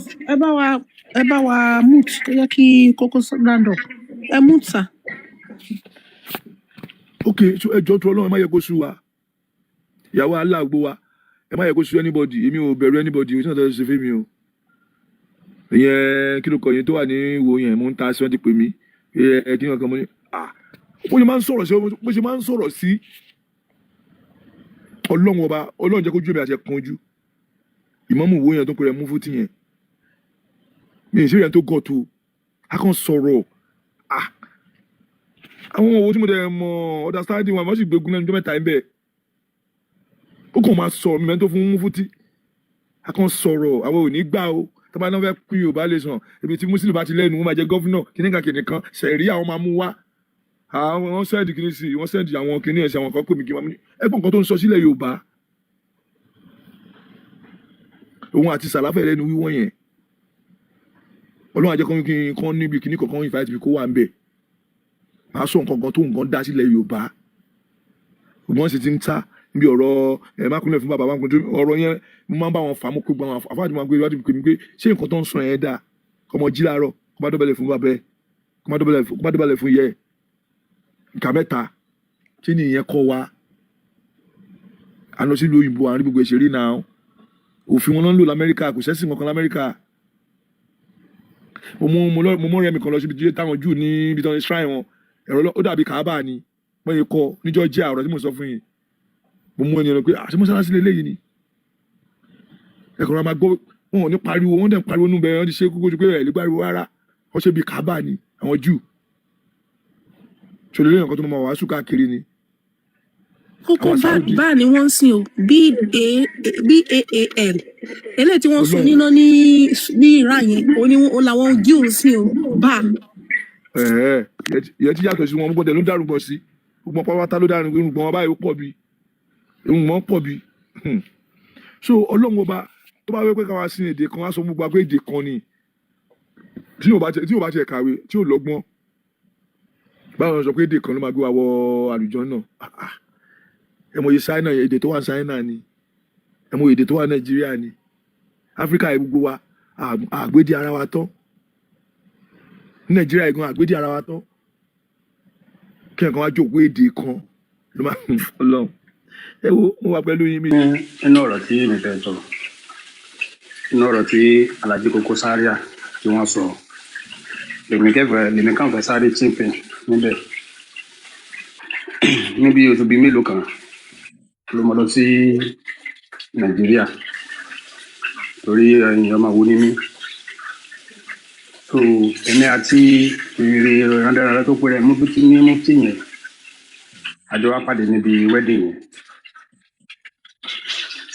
ẹ bá wa mute tó yẹ kí Koko stand up ẹ mute sa. ok so ẹ jọ tó Ọlọ́run ẹ má jẹ́ kó sú wa ìyàwó aláàgbó wa ẹ má jẹ́ kó sú anybody èmi ò bẹ̀rù anybody o tí wọ́n tọ́ ṣe fẹ́ mi o ìyẹn kí ló kọ yẹn tó wà ní wo yẹn mo ń ta sí wọn ti pè mí ẹ kí wọn kan mo ní bó ṣe máa ń sọ̀rọ̀ sí Ọlọ́run ọba Ọlọ́run jẹ́ kó ju èmi àti ẹ̀kan ojú ìmọ̀mù wo yẹn tó pèrè mú fún ti yẹn mi ì sí yẹn tó gọ̀ tó a kàn sọ̀rọ̀ àwọn owó tí mo dẹ̀ mọ̀ understanding wọn àmọ́ sì gbégun lẹ́nu tó mẹ́ta ẹ̀ bẹ́ẹ̀ ó kàn máa sọ̀rọ̀ mi mẹ́rin tó fún mú fún ti a kàn sọ̀rọ̀ àwọn ò ní gbà o tó bá náà fẹ́ pín Yorùbá lè sàn ibi tí Muslim bá ti lẹ́nu wọn máa jẹ gọ́fúnà kìnìkan ṣẹ̀rí àwọn máa mú wá àwọn wọn sẹ́ẹ̀dì kìnìún sí wọn sẹ́ẹ̀dì àwọn kìnìún ẹ̀sìn àwọn kan pè mí kí wọ́n mú ẹgbọ́n kan tó ń sọ sílẹ̀ Yorùbá òun àti sàláfẹ̀ lẹ́nu wíwọ́n yẹn Ọlọ́run àjẹkọ́ kan níbi kìnìún kọ̀ọ̀kan invite mi kó wà ń bẹ̀ máa sọ nǹkan kan tó nǹkan dá sílẹ̀ Yorùbá ògbọ́n sì ti ń ta níbi ọ̀rọ̀ mákúnlẹ̀ fún bàbá mákúnlẹ̀ ọ̀rọ̀ yẹn mo máa ń bá wọn fà á mọ́ pé gbọ́n àwọn àfáàdì máa ń gbé iwájú pé ṣé nǹkan tó ń sọ yẹn dáa kọ́mọ jí láàárọ̀ kó má dọ̀bẹ̀lẹ̀ fún bàbá ẹ̀ kó má dọ̀bẹ̀lẹ̀ fún yẹ nǹkan mẹ́ta kí ni ìyẹn kọ́ wa àná sílùú òyìnbó àárín gbogbo ìṣeré náà òfin wọn ló ń lò l'Amẹ́ríkà kò sẹ́sìn kankan l'Amẹ́ríkà mo mọ rẹ mi kan lọ síbi tí táwọn jù ní ibi tí wọn shrine wọn ẹ̀rọ ó dàbí Kaaba ni wọ́n yẹ kọ́ níjọ́ jẹ́ àrọ̀ tí mo sọ fún yín mo mú ẹni lọ pé àti mọ́sálásí lè léyìí ni ẹ̀kọ́ máa gbọ́ wọn ò ní pariwo wọn dẹ̀ ń pariwo nù bẹ́ẹ̀ wọ́n ti ṣe kókó ju pé ẹ̀ lè pariwo rárá wọ́n ṣe bí Kaaba ni àwọn jù ṣòlè lẹ́yìn kan tó máa wàásù káàkiri ni. kókó bá ni wọ́n ń sìn o BAAL eléyìí tí wọ́n sún níná ní Iran yẹn o làwọn jíù ń sìn o bá. ìyẹn ti yàtọ̀ sí wọn gbọ́dọ̀ ló dárúgbọ̀n sí gbogbo pátá ló dárúgbọ̀n wọn báyìí ó pọ̀ bí ìwọ̀n pọ̀ bí so Ọlọ́run ọba tó bá wẹ́ pé káwá sí èdè kan wá sọ gbogbo àgbẹ̀ èdè kan ni tí yóò bá tiẹ̀ kàwé tí yóò lọ́gbọ́n báwọn sọ pé èdè kan ló máa gbé wa wọ àlùjọ náà ẹ mọ iye Ṣáínà èdè tó wà Ṣáínà ni ẹ mọ èdè tó wà Nàìjíríà ni Áfíríkà yìí gbogbo wa àgbédè ara wa tán ní Nàìjíríà ìgan àgbédè ara wa tán kí ẹ̀kan wá jókòó èdè kan ló máa Ọlọ́run ẹ wo mo wà pẹ̀lú yín mi. inú ọ̀rọ̀ tí mi fẹ́ sọ inú ọ̀rọ̀ tí Alhaji Koko Zaria tí wọ́n sọ lèmi kàn fẹ́ sáré chimpin níbẹ̀ níbi oṣù bíi mélòó kan ló mọ lọ sí Nàìjíríà torí ọmọ wo ni mí so èmi àti ìrè ìràndára tó pé rẹ mú bí ní mufti yẹn àjọ wa pàdé níbi wedding yẹn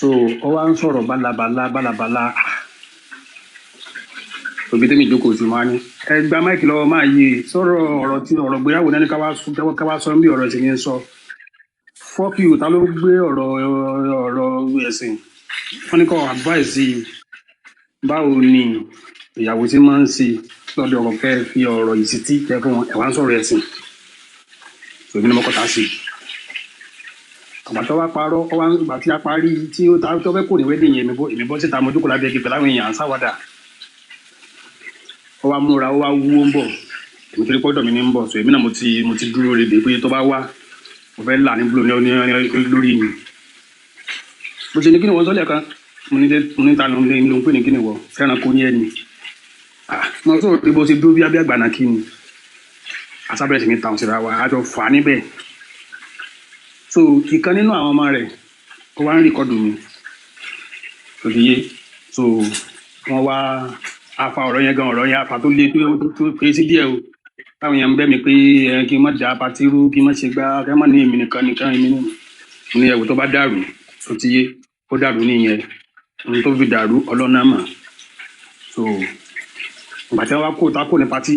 so ó wá ń sọ̀rọ̀ bálabàlá òbí tẹ́mi ìjókòó sí máa ní ẹ gba máìkì lọ́wọ́ máa yí sọ̀rọ̀ ọ̀rọ̀ gbéyàwó náà ní ká wá sọ bí ọ̀rọ̀ ẹ̀sìn ní sọ fuck you ta ló gbé ọ̀rọ̀ ẹ̀sìn wọ́n ní kọ́ advice báwo ni ìyàwó tí máa ń ṣe lọ́dọ̀ ọkọ fẹ́ fi ọ̀rọ̀ ìsítí kẹ́ fún wọn ẹ̀wá ń sọ̀rọ̀ ẹ̀sìn òbí ní mọ́kọ́ta sí àgbàtọ́ wa parọ́ ọwọ́ àgbà tí a parí tí ó fẹ́ kò ní wedding yẹn èmi bọ́ síta mo jókòó lábẹ́ ẹgbẹ́ pẹ̀lú àwọn èèyàn sáwádà ó wá múra ó wá wúwo ń bọ̀ èmi torí pọ́dọ̀ mi ní ń bọ̀ so èmi náà mo ti dúró rèé pé tó bá wá mo fẹ́ là ní búlò lórí mi bó ṣe ní kí ni wọ́n sọ́lẹ̀ kan mo ní ta ló ń pè ní kí ni wọ́ fẹ́ràn kó ní ẹni mo sọ̀rọ̀ pé bó ṣe dúró bí abẹ́ àgbà náà kí ni asábẹ̀rẹ̀ sí ní tàwọn síra wa àjọ fà á níbẹ̀ so ìkan nínú àwọn ọmọ rẹ̀ ó wá ń rìkọ́dù mi tó ti yé so wọ́n wá afa ọ̀rọ̀ yẹn afa tó lé tó pé sí díẹ̀ o táwọn èèyàn ń bẹ̀ mí pé kí n má da apatí rú kí n má ṣe gbá kí n má ní èmi nìkan èmi nìkan ní ẹ̀wù tó bá dàrú tó ti yé ó dàrú nìyẹn ohun tó fi dàrú ọlọ́nà mà so ìgbà tí wọ́n wá kó ní patí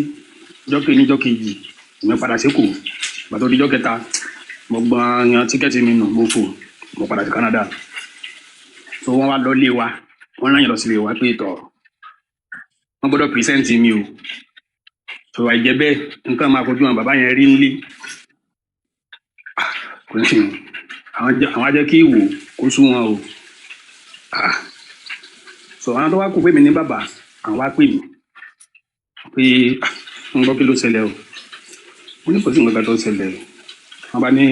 níjọ́ kejì ìmọ̀ padà sékò ìgbà tó díjọ́ kẹta mo gbọ́n yan tíkẹ́ẹ̀tì mi nù mo fò mo padà sí Canada so wọ́n wá lọ lé wa wọ́n rán yẹn lọ sí ilé wa pé tọ̀ wọ́n gbọ́dọ̀ pírísẹ́ǹtì mi o so àìjẹ́ bẹ́ẹ̀ nǹkan máa kojú àwọn bàbá yẹn rí nílé kò ní àwọn ajẹ́ kí ìwò kó sú wọn o so àwọn tó wá kó pé mi ní bàbá àwọn wá pè mí pé ń gbọ́ kí ló ṣẹlẹ̀ o mo ní kò sí nǹkan tó ṣẹlẹ̀ wọ́n bá ní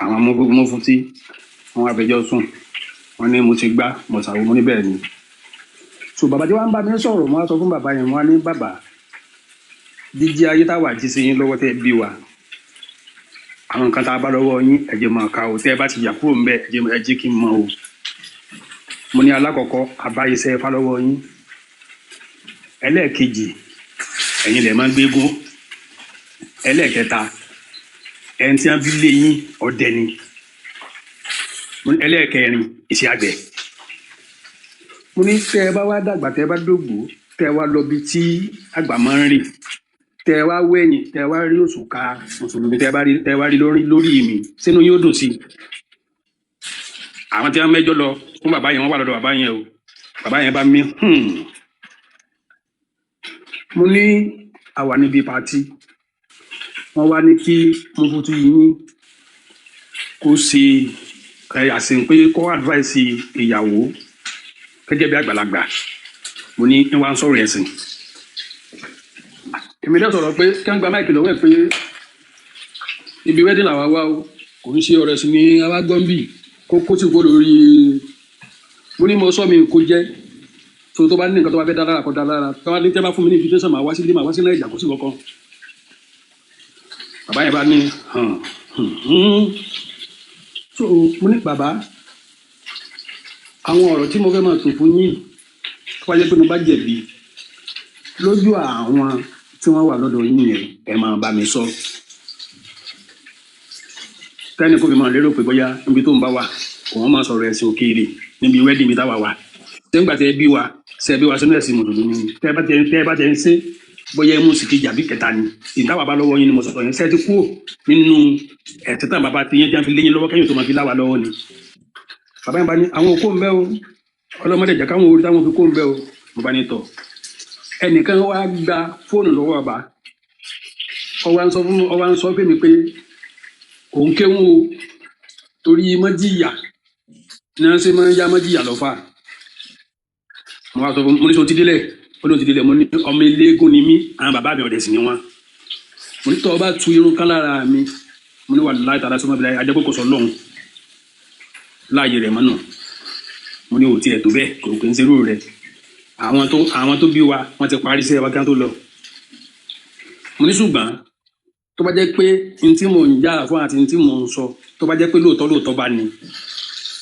àwọn mọ́fútí wọ́n wá fẹjọ́ sùn wọ́n ní mo ti gbá mo ṣàwo mo ní bẹ́ẹ̀ ni so bàbá tí wọ́n bá mi sọ̀rọ̀ mo wá sọ fún bàbá yẹn mo wá ní bàbá jíjí ayé táwa jí sí yín lọ́wọ́ tẹ́ bí wa àwọn nǹkan tá a bá lọ́wọ́ yín ẹ jẹ́ máa ka o tẹ́ ẹ bá ti yà kúrò ńbẹ̀ ẹ jẹ́ kí n mọ̀ o mo ní alákọ̀ọ́kọ́ àbáyéṣẹ́ ẹ̀fà lọ́wọ́ yín ẹlẹ́ẹ̀kejì ẹ̀yin lẹ̀ máa ń gbégún ẹlẹ́ẹ̀kẹta ẹni tí wọ́n fi lé yín ọdẹ ni ẹlẹ́ẹ̀kẹrin iṣẹ́ àgbẹ̀ mo ní tẹ́ ẹ bá wá dàgbà tẹ́ ẹ bá dògbò tẹ́ ẹ wá lọ bí tí àgbà máa ń rè tẹ́ ẹ wá wẹ̀yìn tẹ́ ẹ wá rí òṣùká mùsùlùmí tẹ́ ẹ wá rí lórí mi sínú yóò dùn sí i. àwọn tí wọ́n mẹ́jọ lọ fún bàbá yẹn wọ́n wà lọ́dọ̀ bàbá yẹn o bàbá yẹn bá mi mo ní àwa níbi pàtí wọ́n wá ní kí mo fojú yín kó ṣe àsìn pé kó advice ìyàwó gẹ́gẹ́ bí àgbàlagbà mo ní wá ń sọ̀rọ̀ ẹ̀sìn èmi náà sọ̀rọ̀ pé kí wọ́n gba máìkì lọ́wọ́ ẹ̀ pé ibi wedding làwa wá o kò ń ṣe ọ̀rẹ́ sí ní awágbọ́nbì kó tí kò lórí mo ní mo sọ mi kó jẹ́ tó bá ní nǹkan tó bá fẹ́ dá lára kó dá lára tó bá ní tẹ́ bá fún mi ní invitation màá wá sí ilé màá wá sí náà ìjà kó sí kankan bàbá yẹn bá ní so mo ní bàbá àwọn ọ̀rọ̀ tí mo fẹ́ máa tún fún yín tó bá jẹ́ pé mo bá jẹ̀bi lójú àwọn tí wọ́n wà lọ́dọ̀ yín yẹn ẹ máa bá mi sọ tẹ́ni kò fi máa lérò pé bóyá níbi tó ń bá wà òun máa sọ̀rọ̀ ẹ̀sìn òkèèrè níbi wedding mi táwa wà tẹ́ngbà tẹ́ bí wa ṣe bí wa sínú ẹ̀sìn mùsùlùmí tẹ́ bá tẹ́ ń ṣe bóyá ẹmu sì kejì àbí kẹta ni ìdáwà bá lọ́wọ́ yín ni mo sọ̀rọ̀ yẹn sẹ́ẹ̀tì kúrò nínú ẹ̀tẹ́ tán bàbá ti yẹn jẹ́ fi léyìn lọ́wọ́ kẹ́yìn tó máa fi láwa lọ́wọ́ ni bàbá yẹn bá ní àwọn òkú ń bẹ́ o ọlọ́mọdé jẹ́ káwọn orí táwọn fi kó ń bẹ́ o mo bá ní tọ̀ ẹnìkan wá gba fóònù lọ́wọ́ bàbá ọwọ́ ń sọ fún mi pé òun kéwù o torí mọ́jìyà ní wọ́n ṣe máa ń yá mọ́jìyà lọ́fà mo wá sọ fún mo ní sọ ti délẹ̀ olóhùn ti délẹ̀ mo ní ọmọ eléégún ni mí àwọn bàbá mi ọ̀dẹ̀ sì ni wọ́n mo ní tọ́ ọ bá tu irun kan lára mi mo ní wà láì tààrà sọmọ bíi ajẹ́kọ̀ọ́ kò sọ lọ́hùn láàyè rẹ̀ mọ́nà mo ní òtí ẹ̀ tó bẹ́ẹ̀ kò kì í ṣerú rẹ̀ àwọn tó bí wa wọ́n ti parí sí ẹ̀ wá kí wọ́n tó lọ mo ní ṣùgbọ́n tó bá jẹ́ pé n tí mò ń jà fún àti n tí mò ń sọ tó bá jẹ́ pé lóòótọ́ bá ní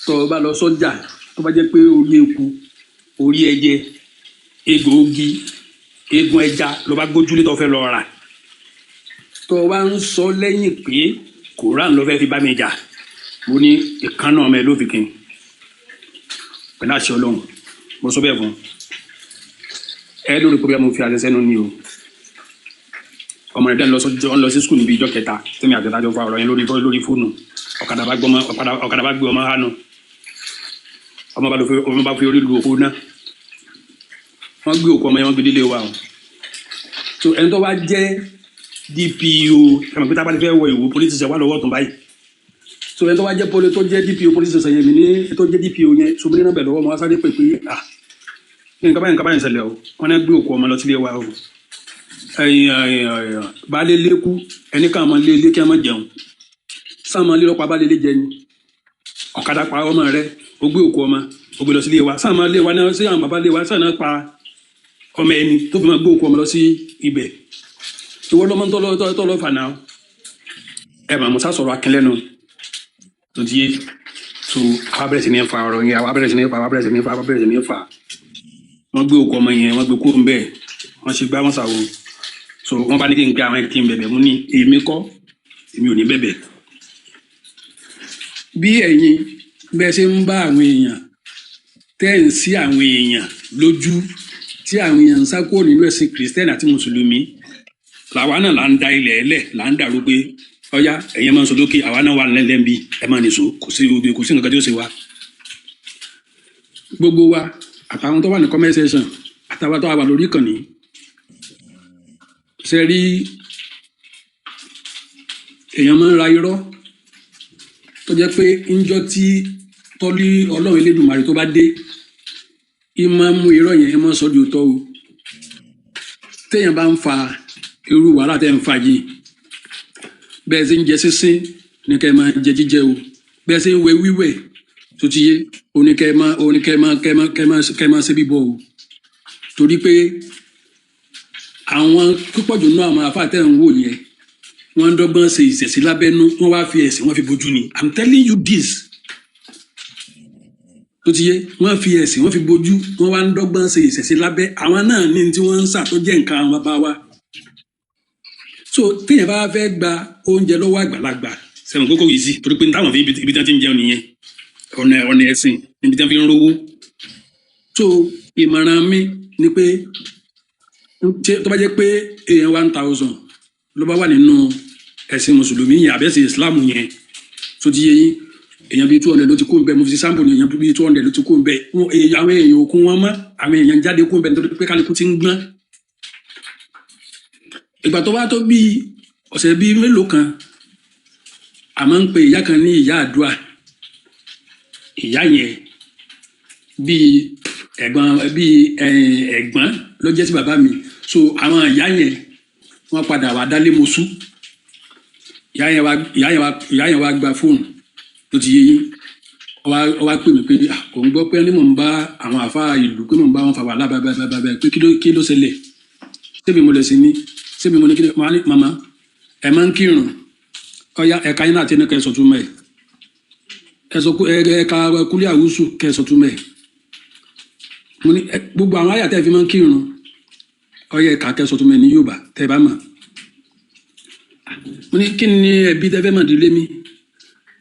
tó bá lọ sọ́jà tó bá jẹ́ pé orí eku orí ẹyẹ egbòogi eegun ẹja ló bá gbójúlé tó fẹ́ lọ rà tó wá ń sọ lẹ́yìn pé koran ló fẹ́ fi bá mi jà mo ní ìkànnà ọmọ ẹ ló fi kin pẹ̀lú àṣẹ ọlọ́run mo sọ bẹ́ẹ̀ fún ẹ lórí pé bí mo fi àṣẹ sẹ́nu ní o ọmọ rẹ̀ lọ sí skul níbi ìjọ kẹta tẹ́mi àtẹ̀tájọ́ fa ọ̀rọ̀ yẹn lórí fóònù ọ̀kadà bá gbé ọmọ hánu ọmọ bá fi orí lu òkú náà wọ́n gbé òkú ọmọ yẹn wọ́n gbé délé wa o so ẹni tó wá jẹ́ DPO ẹ̀mọ̀ pé tábàlì fẹ́ wọ ìwò police station wà lọ́wọ́ tó báyìí so ẹni tó wá jẹ́ tó jẹ́ DPO police station yẹn mi ní tó jẹ́ DPO yẹn so mi ní náà bẹ̀ lọ́wọ́ mo wá sáré pè pé nǹkan báyìí ṣẹlẹ̀ o wọ́n náà gbé òkú ọmọ lọ sílé wa o baálé lékú ẹni ká máa lé ilé kí a máa jẹun sáà máa lé lọ́pàá baálé lé jẹ ni ọ̀kadà pa ọmọ rẹ ó gbé òkú ọmọ ó gbé lọ sílé wa sáà máa lé wa náà sí àwọn bàbá lé wa sáà náà pa ọmọ ẹni tó fi máa gbé òkú ọmọ lọ sí ibẹ̀ ìwọ lọ́mọ tó lọ́ fà náà ẹ mà musa sọ̀rọ̀ akínlẹ́nu tó ti yé so àwa bẹ̀rẹ̀ sí ní fa ọ̀rọ̀ yẹn àwa bẹ̀rẹ̀ sí ní fa wọ́n gbé òkú ọmọ yẹn wọ́n gbé kó ń bẹ́ẹ̀ wọ́n ṣe gbá wọn ṣàwò so wọ́n bá ní kí n gbé àwọn ẹ̀kí ń bẹ̀bẹ̀ mú ní èmi kọ́ èmi ò ní bẹ̀bẹ̀. bí ẹ̀yin bẹ́ẹ̀ ṣe ń bá àwọn èèyàn tẹ́ ń sí àwọn èèyàn lójú tí àwọn èèyàn ń sá kúrò nínú ẹ̀sìn kìrìsìtẹ́nì àti mùsùlùmí làwa náà là ń da ilẹ̀ ẹlẹ̀ là ń dàrú pé ọ̀yá ẹ̀yin máa ń sọ lókè àwa náà wà lẹ́lẹ́mbí ẹ̀ máa nìṣó kò sí nǹkan tí ó ṣe wa. gbogbo wa àtàwọn tó wà ní comment section àtàwọn tó wà lórí ìkànnì ṣe rí èèyàn máa ń ra irọ́ tó jẹ́ pé ńjọ́ tí tọ́lí ọlọ́run elédùnmarè tó bá dé ìmọ̀ mú irọ́ yẹn ìmọ̀ sọ́ di òótọ́ o téèyàn bá ń fa irú wàhálà tẹ́ ń fa yìí bẹ́ẹ̀ ṣe ń jẹ sísín ní kẹ́ máa jẹ jíjẹ o bẹ́ẹ̀ ṣe ń wẹ wíwẹ̀ tó ti yé oníkẹ́ máa ṣe bíbọ̀ o torí pé àwọn púpọ̀ jù náà àwọn afáàtẹ̀ ń wò yẹn wọ́n ń dọ́gbọ́n ṣe ìṣẹ̀sí lábẹ́nú wọ́n wá fi ẹ̀sìn wọ́n fi bojú ni I'm telling you this tó ti yé wọ́n fi ẹ̀sìn wọ́n fi bojú wọ́n wá ń dọ́gbọ́n ṣe ìṣẹ̀sí lábẹ́ àwọn náà ní tí wọ́n ń sà tó jẹ́ nǹkan àwọn bàbá wa so téèyàn bá fẹ́ gba oúnjẹ lọ́wọ́ àgbàlagbà sẹ́wọ̀n kókó yìí sí torí pé táwọn fi ibi tí wọ́n ti ń jẹun nìyẹn ọ̀nà ẹ̀sìn níbi tí wọ́n fi ń rówó so ìmọ̀ràn mi ni pé tó bá jẹ́ pé èèyàn 1000 ló bá wà nínú ẹ̀sìn mùsùlùmí yẹn àbẹ́sìn islam yẹn tó ti yé yín èèyàn bíi 200 ló ti kó ń bẹ mo fi sample ní èèyàn bíi 200 ló ti kó ń bẹ àwọn èèyàn òkun wọn mọ́ àwọn èèyàn jáde kó ń bẹ nítorí pé kálukú ti ń gbọ́n ìgbà tó bá tó bíi ọ̀sẹ̀ bíi mélòó kan a máa ń pe ìyá kan ní ìyá àdúrà ìyá yẹn bíi ẹ̀gbọ́n ló jẹ́ sí bàbá mi so àwọn ìyá yẹn wọ́n padà wá dálé mosú ìyá yẹn wá gba fóònù tó ti yé yín ó wá pè mí pé òun gbọ́ pé ní mò ń bá àwọn àfa ìlú pé mò ń bá wọn fà wà lábàbàbàbà pé kí ló ṣẹlẹ̀ ṣébi mo lè sí ní ṣébi mo ní kí ni màmá ẹ máa ń kírun ọyá ẹ̀ka yín náà ti ní kẹ́ ẹ sọ túmọ̀ ẹ̀ ẹ̀ka kúlẹ̀ àwùsù kẹ́ ẹ sọ túmọ̀ ẹ̀ mo ní gbogbo àwọn àyà tẹ́ fi máa ń kírun ọyá ẹ̀ka kẹ́ ẹ sọ túmọ̀ ẹ̀ ní Yorùbá tẹ́ bá mọ̀ mo ní kí ni ẹbí tẹ́ fẹ́ mọ̀ dílé mi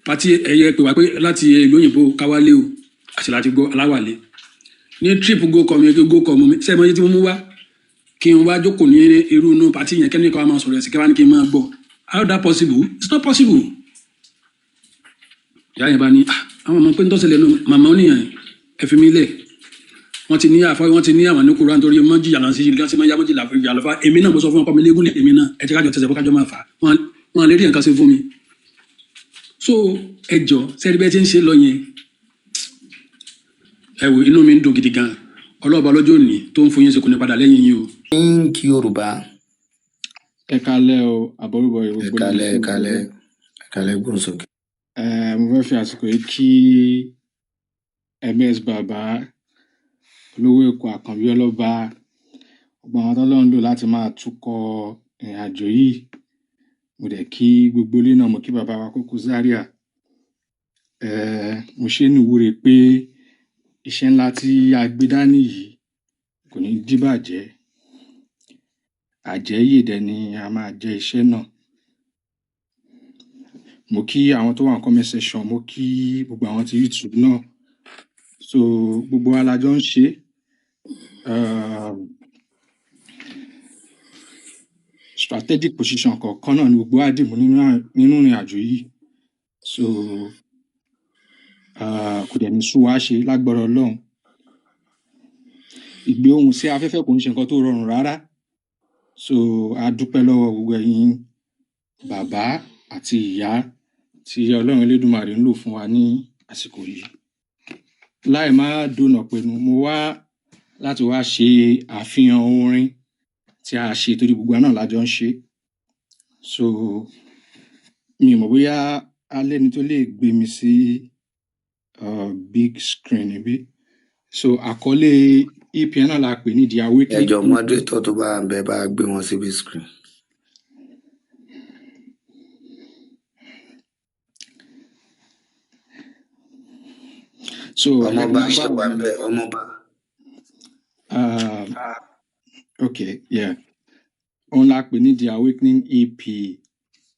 pàtí ẹ̀yẹ pè wá pé láti ìlú òyìnbó káwálé o àti láti gbọ́ aláwàlé ní trip gokọ̀ mi sẹ́mi ọyẹ́ tí mo mú wá kí n wá jókòó ní irú inú pàtí yẹn kẹ́ni kan wá máa sọ̀rọ̀ ẹ̀sìn kẹ́wàá ní kí n máa gbọ́ how that possible it's not possible. ìyá yẹn bá ní àwọn ọmọ pé ń tọ́sẹ̀lẹ̀ nù màmá oníyàn ẹ fi mí lẹ̀ wọ́n ti ní àwọn ní kúrò nítorí ọmọ jìyà lọ́sí ilé ọ̀sẹ̀ máa yá mọ́jìlá fún ìyá lọ́fà èmi náà mo sọ fún ọkọ mi légún lè èmi náà ẹ jẹ́ kájọ tẹ̀sẹ̀ fún kájọ máa fà wọ́n lè rí nǹkan ṣe fún mi. so ẹ jọ sẹ́ẹ̀rí bẹ́ẹ̀ tí ń ṣe lọ yẹn ẹ wò inú mi ń dùn gidi gan ọlọ́ọ̀bá lọ́jọ́ òní tó ń fún yín ṣe kò ní padà lẹ́yìn yín o. Think Yorùbá. ẹ kálẹ́ o àbọrúbọ Ẹ kálẹ́ gbóhùn sókè. mo fẹ́ fi àsìkò yìí kí ms bàbá olówó èkó àkànbí ọlọ́ba gbogbo àwọn tọ́lọ́run lò láti máa túkọ̀ ìrìn àjò yìí mo dẹ̀ kí gbogbo ilé náà mo kí bàbá wa Koko Zaria mo ṣe ní ìwúre pé iṣẹ́ ńlá tí a gbé dání yìí kò ní díbàjẹ́ àjẹ́yè dẹ̀ ni a máa jẹ iṣẹ́ náà. Mo kí àwọn tó wà ní comment section mo kí gbogbo àwọn ti YouTube náà so gbogbo wa la jọ ń ṣe strategic position kọ̀ọ̀kan náà ni gbogbo wa dìmú nínú ìrìn àjò yìí so kò dẹ̀ ní sú wa ṣe lágbára Ọlọ́run. Ìgbé ohùn sí afẹ́fẹ́ kò ń ṣe nǹkan tó rọrùn rárá so a dúpẹ́ lọ́wọ́ gbogbo ẹ̀yin bàbá àti ìyá tí Ọlọ́run Elédùmarè ń lò fún wa ní àsìkò yìí. Láì má dónà pẹ̀lú mo wá láti wá ṣe àfihàn orin tí a ṣe torí gbogbo náà lájọ ń ṣe so mi mọ̀ bóyá alẹ́ ni tó lè gbé mi sí big screen níbí so àkọlé EP náà la pè ní The Awakening. Ẹjọ́ moderator tó bá ń bẹ bá gbé wọn síbi screen. So Ọmọọba ṣe wà ń bẹ ọmọọba. okay yeah òun la pè ní The Awakening EP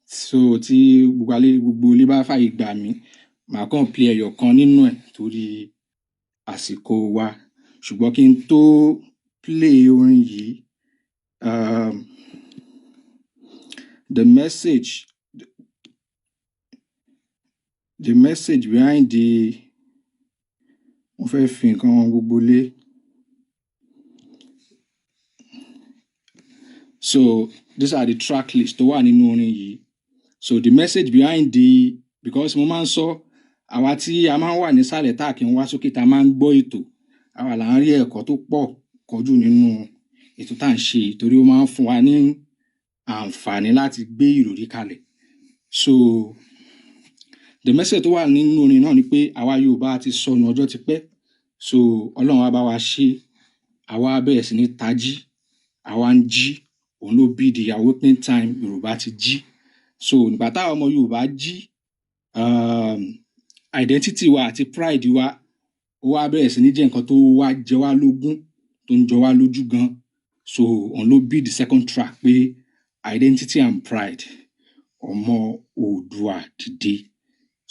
so tí gbogbo ilé bá fàyè gbà mí màá kàn play ẹyọ kan nínú ẹ̀ torí àsìkò wa ṣùgbọ́n kí n tó play orin yìí the message behind the mo fẹ́ fi nǹkan gbogbo lé so these are the track list tó wà nínú orin yìí so the message behind because mo máa ń sọ àwa tí a máa ń wà nísàlẹ̀ tá a kì í wá sókè tá a máa ń gbọ́ ètò àwa là ń rí ẹ̀kọ́ tó pọ̀ kọjú nínú ètò tá à ń ṣe torí ó máa ń fún wa ní àǹfààní láti gbé ìròrí kalẹ̀ so the message tó wà nínú orin náà ni pé àwa Yorùbá ti sọnù ọjọ́ ti pẹ́ so Ọlọ́run á bá wa ṣe àwa bẹ̀rẹ̀ sí ní tají àwa ń jí òun ló bí The Awakening time Yorùbá ti jí so nígbà táwọn ọmọ Yorùbá jí identity wa àti pride wa ó wá bẹ̀rẹ̀ sí ní jẹ́ nǹkan tó wá jẹ wá lógún tó ń jọ wá lójú gan so òun ló bí the second track pé identity and pride ọmọ Oòduà dìde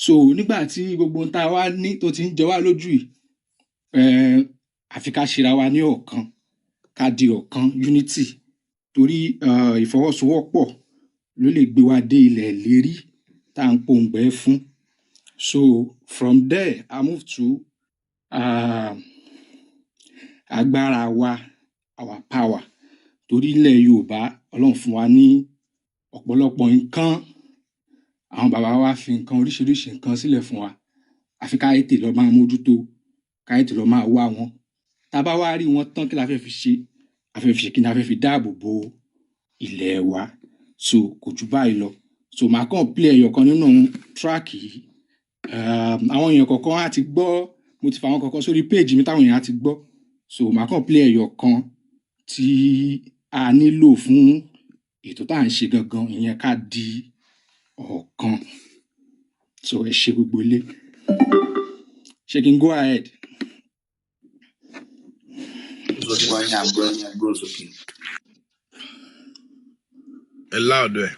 so nígbà tí gbogbo ohun tá a wá ní tó ti ń jẹ wá lójú yìí àfi ká ṣera wa ní ọ̀kan ká di ọ̀kan unity torí ìfọwọ́sowọ́pọ̀ ló lè gbé wa dé ilẹ̀ ìlérí tá à ń pòǹgbẹ fún. So from there I move to agbára wa, our power. Torí ilẹ̀ Yorùbá Ọlọ́run fún wa ní ọ̀pọ̀lọpọ̀ nǹkan, àwọn bàbá wa fi nǹkan oríṣiríṣi nǹkan sílẹ̀ fún wa, àfi ká ètè lọ máa mójútó, ká ètè lọ máa wá wọn. Tá a bá wá rí wọn tán kí la fẹ́ fi ṣe? A fẹ́ fi ṣe kí ni? A fẹ́ fi dáàbò bo ilẹ̀ wa. So kò jù báyìí lọ. So màá kàn play ẹyọ kan nínú track yìí. Àwọn èèyàn kọ̀ọ̀kan á ti gbọ́, mo ti fa àwọn kọ̀ọ̀kan sórí page mi táwọn èèyàn á ti gbọ́. So màá kàn play ẹyọ kan tí a nílò fún ètò tá à ń ṣe gangan, ìyẹn ká di ọ̀kan. So ẹ ṣe gbogbo ilé. Ṣé kí n go ahead? Gbóhùn sókè. ẹ láòdù ẹ.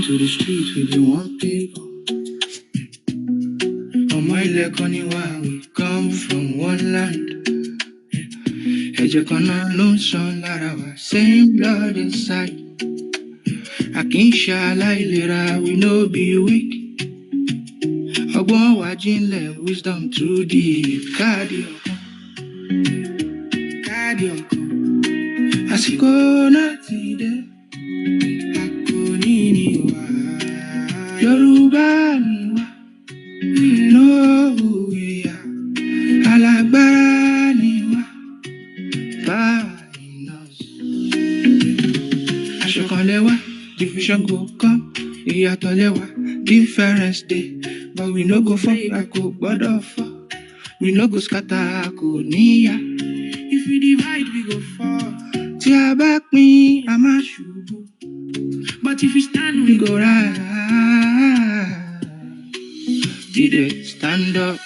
To the streets with the one people. On my leg on you, we come from one land. Ejekona no son larawa, same blood inside. Akinshala ilera, we no be weak. Ogbon wajinle, wisdom too deep. Cardio. Asiko na tide. Yorùbá ni wá, we know who we are. Alágbára ni wá, power in us. Aṣọ̀kan lẹ́wà, division go come. Ìyàtọ̀ lẹ́wà, difference dey. But we no go fall, a kò gbọ́dọ̀ fall. We no go scatter, a kò níyà. If we divide, we go fall. Tí a bá pín, a máa ṣubú. But if we stand, we go rise. Did it stand up?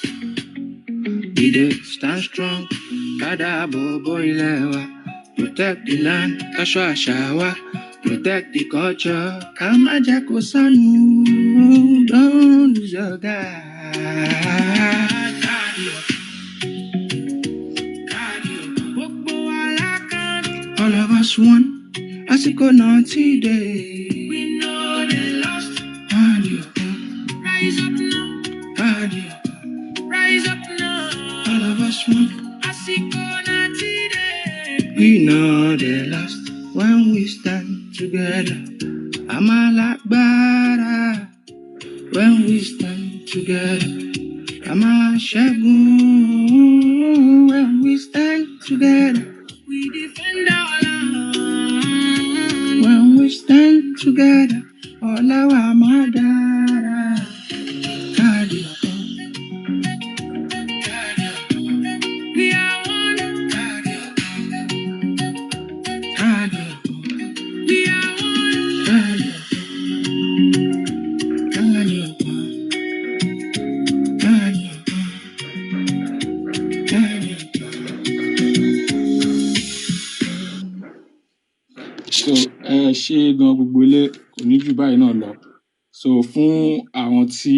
Did it stand strong? Kada boy lewa. Protect the land, kasho ashawa. Protect the culture. Kama jako sanu. Don't lose your guard. All of us one. Asiko nanti day. We know they lost. Rise up now. Rise up now. All of us one. Asiko nanti day. We know they lost. When we stand together. Amalagbara. When we stand together. Amashagun. When we stand together. We defend our land. When we stand together, all our madara. We are one. We are one. So ṣe gan gbogbo ilé kò ní jù báyìí náà lọ. So fún àwọn tí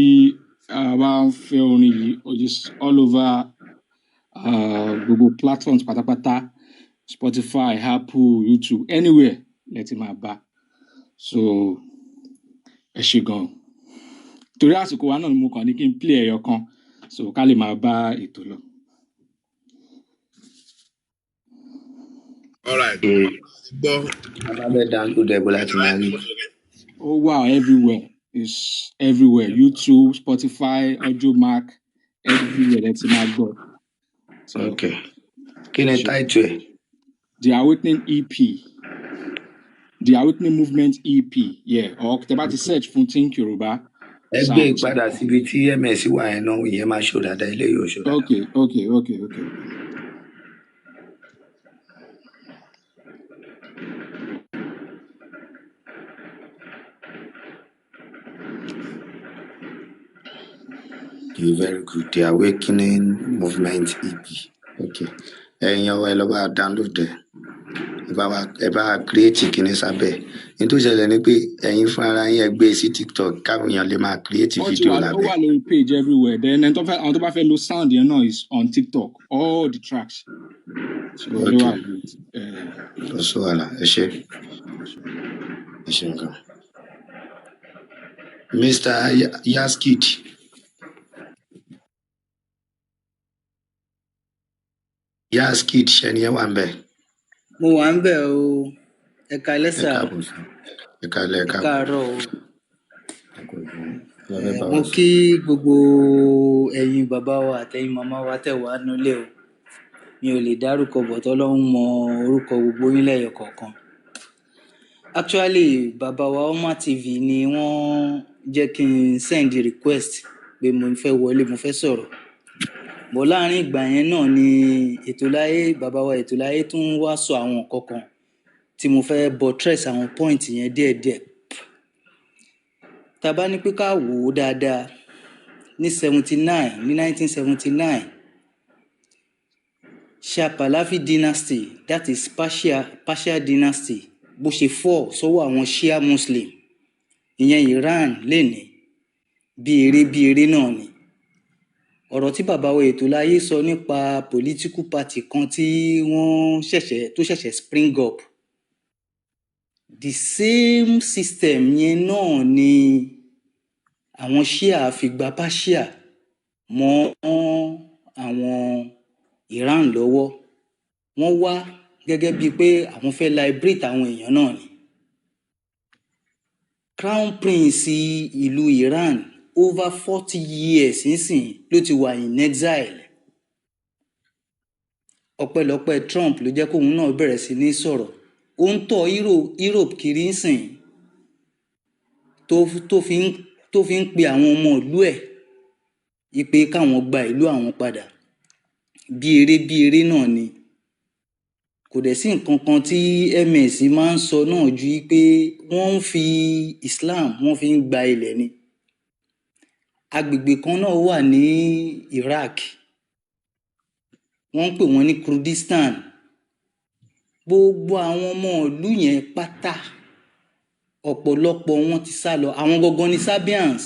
bá ń fẹ́ orin yìí, is all over gbogbo platforms pátápátá, Spotify, Apple, YouTube, anywhere lẹ ti máa bá. So ẹ ṣe gan. Torí àsìkò wa náà ni mo kàn ní kí n play ẹyọ kan so ká lè máa bá ètò lọ. all right. gbọ́. Abábẹ́ download ẹ̀ bó láti máa rí. Oh wow, everywhere. It's everywhere. YouTube, Spotify, Audiomack, everywhere lẹ ti máa gbọ́. So Okay. Kí ni title ẹ̀? The Awakening EP. The Awakening Movement EP, yeah. Or tẹ́ bá ti search fún Think Yoruba ẹ gbé Sound. padà síbi tí ms wà yẹn náà ìyẹn máa ṣó dáadáa eléyìí ò ṣó dáadáa. Okay. You very good. The Awakening Movement EP. Okay. Ẹ̀yin ọwọ́ ẹ lọ bá download ẹ̀. Ẹ bá create kíní sábẹ́. Ní tó ṣẹlẹ̀ ni pé ẹ̀yin fún ara yín ẹ gbé sí TikTok káwọn èèyàn lè máa create Ó ti video wà ó lábẹ́. wà lórí page everywhere. Then àwọn tó bá fẹ́ lo sound yẹn náà is on TikTok. All the tracks. So ó Okay. wà good. Kò sí wàhálà. Ẹ ṣé. Ẹ ṣé nǹkan. Mr. Yaskid. Yaskid ṣẹni ẹ wà ń bẹ̀. Mo wà ń bẹ̀ o, ẹ kalẹ́ Ẹ sà, káàbọ̀ sí. Ẹ káalẹ́ ẹ ẹ káàbọ̀. káàárọ̀ o. Ẹ kú ojúmọ́. Kí lẹ fẹ́ bá Mo wa sọ? kí gbogbo ẹ̀yin bàbá wa àtẹ̀yin màmá wa tẹ̀ wá nulẹ̀ o. Mi ò lè dárúkọ bọ̀ tọ́lọ́run mọ orúkọ gbogbo yín lẹ́yọ kọ̀ọ̀kan. Actually, bàbá wa Oma TV ni wọ́n jẹ́ kí n send request pé mo fẹ́ wọlé, mo fẹ́ sọ̀rọ̀. Bọ̀ láàrin ìgbà yẹn náà ni bàbá wa Ètò Láyé tún wá sọ àwọn nǹkan kan tí mo fẹ́ buttress àwọn point yẹn díẹ̀díẹ̀. Tá bá ní pé ká wò ó dáadáa ní 1979 Shah Pahlavi dynasty, that is Persia dynasty, bó ṣe fall sọ́wọ́ àwọn Shia Muslim, ìyẹn Iran lénìí, bí eré náà ni. Ọ̀rọ̀ tí bàbá wa Ètò Láyé sọ nípa political party kan tí wọ́n ṣẹ̀ṣẹ̀ spring up, the same system yẹn náà ni àwọn Shia fi gba Persia mọ́ àwọn Iran lọ́wọ́. Wọ́n wá gẹ́gẹ́ bíi pé àwọn fẹ́ liberate àwọn èèyàn náà ni. Crown Prince ìlú Iran over 40 years nísìn ló ti wà in exile. Ọpẹ́lọpẹ́ Trump ló jẹ́ kóun náà bẹ̀rẹ̀ sí ní sọ̀rọ̀. Ó ń tọ̀ Europe kiri nísìn tó fi ń pe àwọn ọmọ ìlú ẹ̀ ipe káwọn gba ìlú àwọn padà. Bí eré náà ni. Kò dẹ̀ sí nǹkan kan tí MS máa ń sọ náà ju pé wọ́n ń fi Islam wọ́n fi ń gba ilẹ̀ ni. Agbègbè kan náà wà ní Iraq, wọ́n ń pè wọ́n ní Kurdistan. Gbogbo àwọn ọmọ ìlú yẹn pátá, ọ̀pọ̀lọpọ̀ wọn ti sá lọ. Àwọn gangan ni Sabians,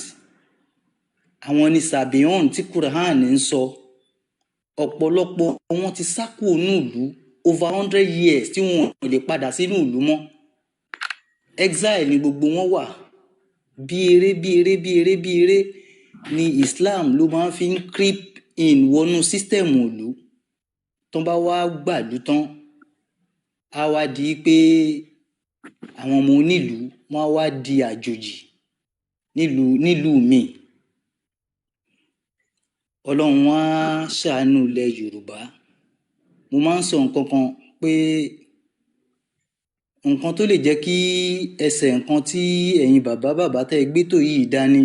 àwọn ni Sabion tí Quran ń sọ. Ọ̀pọ̀lọpọ̀ wọn ti sá kúrò ní ìlú over 100 years tí wọn ò lè padà sínú ìlú mọ́. Exile ni gbogbo wọn wà. Bí eré ni Islam ló máa fi ń creep in wọnú system ìlú. Tó bá wá gbàlú tán, á wá di pé àwọn ọmọ onílùú wọn á wá di àjòjì nílùú míì. Ọlọ́run á ṣàánú ilẹ̀ Yorùbá. Mo máa ń sọ nǹkan kan pé nǹkan tó lè jẹ́ kí ẹsẹ̀ nǹkan tí ẹ̀yin bàbá tẹ́ gbé tò yìí dání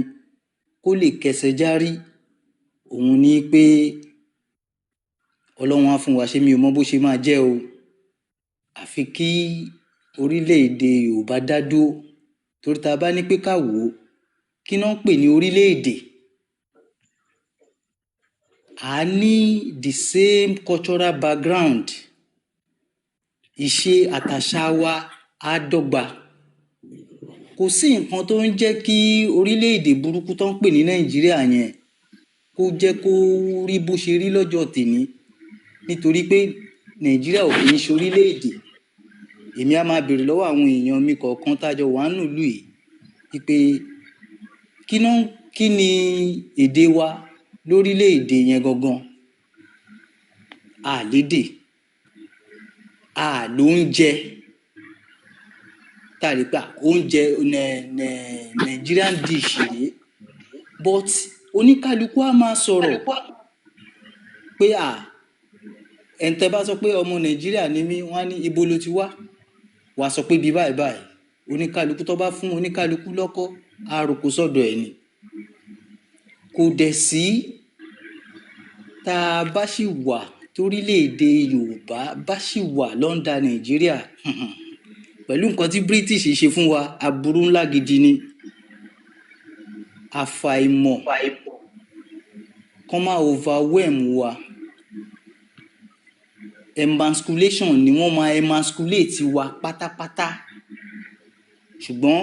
kó lè kẹsẹ̀ járí, òun ni pé Ọlọ́run á fún wa ṣe. Mi ò mọ bó ṣe máa jẹ́ o, àfi kí orílẹ̀-èdè Yorùbá dá dúró. Torí tá bá ní pé ká wò ó, kí náà ń pè ní orílẹ̀-èdè? A ní the same cultural background, ìṣe àtàṣà wa á dọ́gba. Kò sí nǹkan tó ń jẹ́ kí orílẹ̀-èdè burúkú tó ń pè ní Nàìjíríà yẹn kó jẹ́ kó rí bó ṣe rí lọ́jọ́ tèmi, nítorí pé Nàìjíríà ò kì í ṣe orílẹ̀-èdè. Èmi á máa béèrè lọ́wọ́ àwọn èèyàn mi kọ̀ọ̀kan tájọ wà nílùú yìí wípé kí ni èdè wa lórílẹ̀-èdè yẹn gangan? Àlédè, àlóúnjẹ, tàbí pé oúnjẹ Nigerian dish rèé, but oníkálukú á máa sọ̀rọ̀ pé ẹ̀ǹtẹ́ bá sọ pé ọmọ Nàìjíríà ni mí, wọ́n á ní ibo ló ti wá? wàá sọ pé bí báyìí báyìí oníkálukú tó bá fún oníkálukú lọ́kọ́ àròkọ sọ́dọ̀ ẹ̀ ni kò dẹ̀ sí tá a bá sì wà torílẹ̀-èdè Yorùbá bá sì wà lọ́ndà Nàìjíríà pẹ̀lú nǹkan tí British ṣe fún wa aburú ńlá gidi ni àfàìmọ̀ kán máa overwhelm wa emasculation ni wọ́n máa emasculate wa pátápátá ṣùgbọ́n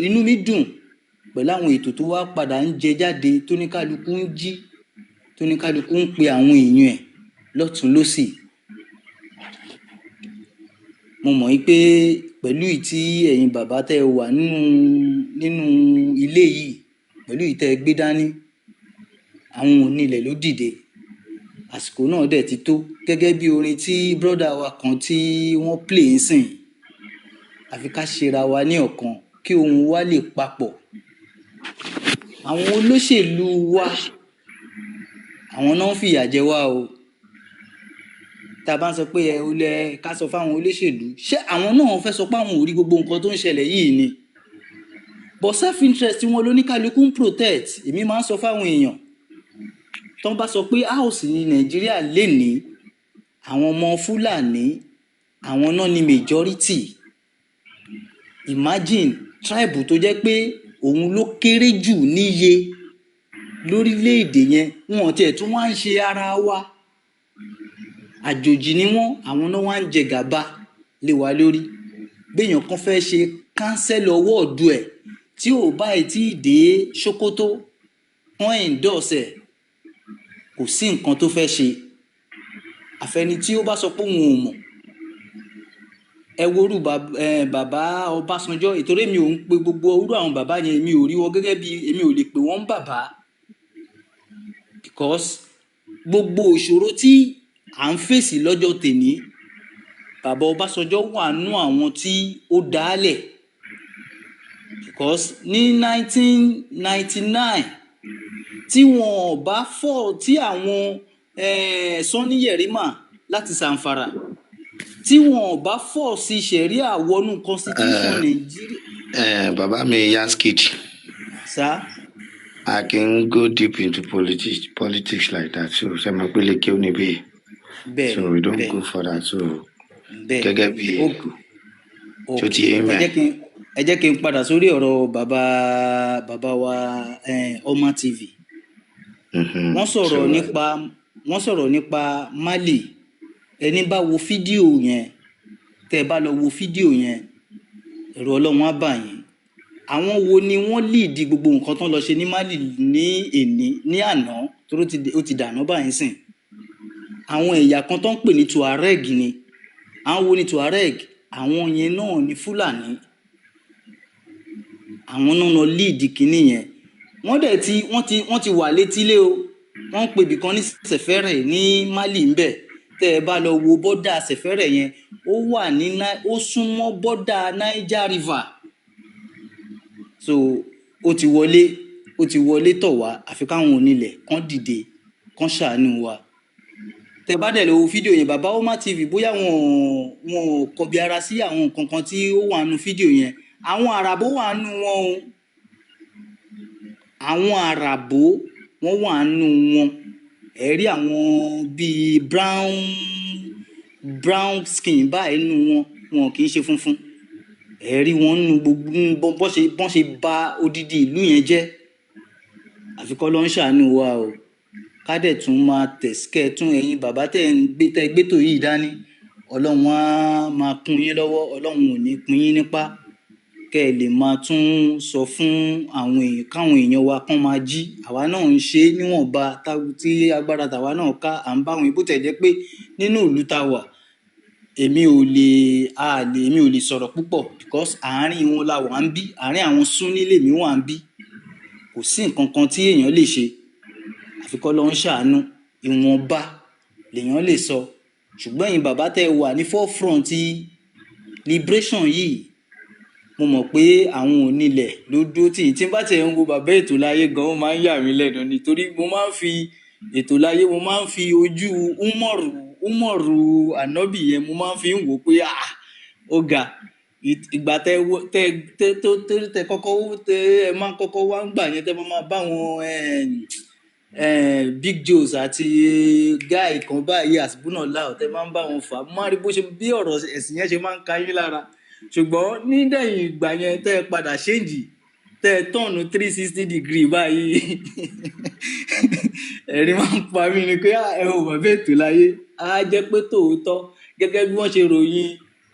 inú mi dùn pẹ̀lú àwọn ètò tó wá padà ń jẹ jáde tóníkálukú ń jí tóníkálukú ń pe àwọn èèyàn ẹ̀ lọ́tún lósì mo mọ̀ pé pẹ̀lú ìtí ẹ̀yin bàbá tẹ́ wà nínú ilé yìí pẹ̀lú ìtẹ́ gbé dání àwọn onílẹ̀ ló dìde àsìkò náà dẹ̀ ti tó gẹ́gẹ́ bí orin tí brọ́dà wa kan tí wọ́n play ń sìn àfi ká ṣera wa ní ọ̀kan kí ohun wa lè papọ̀ àwọn olóṣèlú wa àwọn náà ń fìyà jẹ wá o tá a bá ń sọ pé ẹ ó lẹ ká sọ fáwọn olóṣèlú ṣé àwọn náà fẹ́ sọ pé àwọn ò rí gbogbo nǹkan tó ń ṣẹlẹ̀ yìí ni but self interest wọn lóníkálukú ń protect èmi máa ń sọ fáwọn èèyàn tó ń bá sọ pé house ní Nàìjíríà lè ní àwọn ọmọ Fúlàní àwọn náà ní majority imagine tribe tó jẹ́ pé òun ló kéré jù níye lórílẹ̀‐èdè yẹn wọn tiẹ̀ tún wá ń ṣe ara wa àjòjì ni wọ́n àwọn náà wá ń jẹ gàba lé wa lórí béèyàn kan fẹ́ ṣe cancel ọwọ́ ọ̀dù ẹ̀ tí ò báyìí tí ì dé Sókótó wọ́n endorse ẹ̀ kò sí nǹkan tó fẹ́ ṣe àfẹni tí ó bá sọ pé òun ò mọ̀ ẹ worú bàbá Ọbásanjọ́ ìtorí mi ò ń pe gbogbo orú àwọn bàbá yẹn mi ò rí wọn gẹ́gẹ́ bí èmi ò lè pè wọ́n bàbá because gbogbo ìṣòro tí à ń fèsì lọ́jọ́ tèmi bàbá Ọbásanjọ́ wà nú àwọn tí ó dálẹ̀ because ní 1999 tí wọn ò bá fọ́ tí àwọn Sanni Yerima láti Zamfara tí wọn ò bá fọ́ sí ṣẹ̀ríà wọnú constitution Nàìjíríà. Bàbá mi Yaskid. Sir? I can go deep into politics like that. So, ṣe máa pélé kí ó níbí. So we don't go for that. So, gẹ́gẹ́ bí tó ti yé mẹ́. Ẹ jẹ́ kí n padà sórí ọ̀rọ̀ bàbá wa Ọmọ TV. Wọ́n sọ̀rọ̀ nípa Mali. Ẹni bá wo fídíò yẹn tẹ́ ẹ bá lọ wo fídíò yẹn ẹ̀rù Ọlọ́run á bà yín. Àwọn wo ni wọ́n lead gbogbo nǹkan tán lọ ṣe ní Mali ní àná torí ó ti dànù báyìí sìn. Àwọn ẹ̀yà kan tó ń pè ní Tuareg ni àwọn wo ni Tuareg àwọn yẹn náà ni Fúlàní àwọn náà lọ lead kínní yẹn wọ́n ti wà létílé o wọ́n ń pè bìkan ní Sefere ní Mali ń bẹ̀ tẹ́ ẹ bá lọ wo bọ́dà Sefere yẹn ó súnmọ́ bọ́dà Niger River so ó ti wọlé tọ̀ wá àfi káwọn onílẹ̀ kán dìde kán ṣàánú wa tẹ́ bá dẹ̀ lọ wo fídíò yẹn bàbá Ọmọ TV bóyá wọn kọbi ara sí àwọn nǹkan kan tí ó wà nù fídíò yẹn àwọn àràbó wà nù wọn o àwọn àràbó wọn wà nù wọn ẹ rí àwọn bíi brown skin báyìí nù wọn kì í ṣe funfun ẹ rí wọn nù gbogbo bọ́n ṣe bà odidi ìlú yẹn jẹ́ àfikọ́ ló ń ṣàánú wa o ká dẹ̀ tún máa tẹ̀síkẹ́ tún ẹ̀yin bàbá tẹ́ gbétò yìí dání Ọlọ́run á máa kún yín lọ́wọ́ Ọlọ́run ò ní pín yín nípá kẹ́ ẹ lè máa tún sọ fún káwọn èèyàn wa kán máa jí àwa náà ń ṣe níwọ̀nba tí agbára tàwa náà ká à ń bá wọn ibú tẹ̀ jẹ́ pé nínú ìlú tá wà èmi ò lè sọ̀rọ̀ púpọ̀ because àárín wọn la wà ń bí àárín àwọn Súnní lèmi wà ń bí kò sí nǹkan kan tí èèyàn lè ṣe àfikọ́ ló ń ṣàánú ìwọ̀nba lèèyàn lè sọ ṣùgbọ́n ẹ̀yin bàbá tẹ́ wà ní forefront liberation yìí mo mọ̀ pé àwọn onílẹ̀ ló dúró tí bá tẹ̀ ń wo bàbá Ètò Láyé gan ó máa ń yà mí lẹ́nu nítorí mo máa ń fi Ètò Láyé mo máa ń fi ojú Umaru Ànábì yẹn mo máa ń fi ń wò pé ó ga ìgbà tẹ kọ́kọ́ tẹ ẹ máa kọ́kọ́ wá ń gbà yẹn tẹ máa bá wọn Big Joes àti guy kan báyìí àsìbúnà láò tẹ máa ń bá wọn fà á má rí bó ṣe bí ọ̀rọ̀ ẹ̀sìn yẹn ṣe máa ń ka yín lára ṣùgbọ́n nídẹ̀yìn ìgbà yẹn tẹ padà ṣéǹjì tẹ tọ̀nù 360 degree báyìí ẹ̀rí máa ń pa mí ni pé ẹ ò bàbá ètò láyé á jẹ́ pé tòótọ́ gẹ́gẹ́ bí wọ́n ṣe ròyìn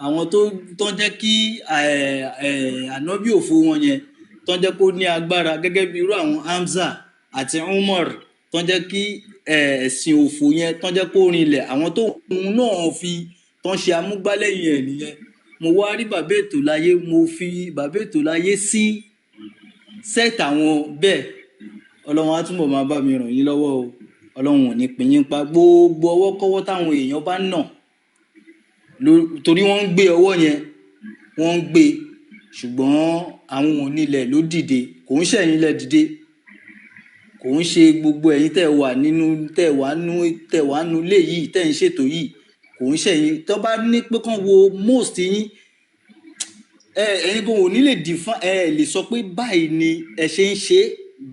àwọn tó jẹ́ kí ànábì òfo wọn yẹn tó jẹ́ kó ní agbára gẹ́gẹ́ bí irú àwọn Hamza àti Umar tó jẹ́ kí ẹ̀sìn òfo yẹn tó jẹ́ kó rinlẹ̀ àwọn tó ń náà fi tó ń ṣe amúgbálẹ́yìn ẹ̀ nìyẹn mo wá rí bàbá ètò láyé mo fi bàbá ètò láyé sí set àwọn bẹ́ẹ̀ ọlọ́run á túbọ̀ máa bá mi ràn yín lọ́wọ́ o ọlọ́run ò ní pín yín pa gbogbo ọwọ́kọ́wọ́ táwọn èèyàn bá nà torí wọ́n ń gbé ọwọ́ yẹn wọ́n ń gbé ṣùgbọ́n àwọn onílẹ̀ ló dìde kò ń ṣẹ̀yìn lẹ̀ dìde kò ń ṣe gbogbo ẹ̀yin tẹ̀ wà nú lé yìí tẹ̀ ń ṣètò yìí kò ń ṣẹ̀yìn tó bá ní pé kán wo most yín ẹ̀yin kò ní lè lè sọ pé báyìí ni ẹ ṣe ń ṣe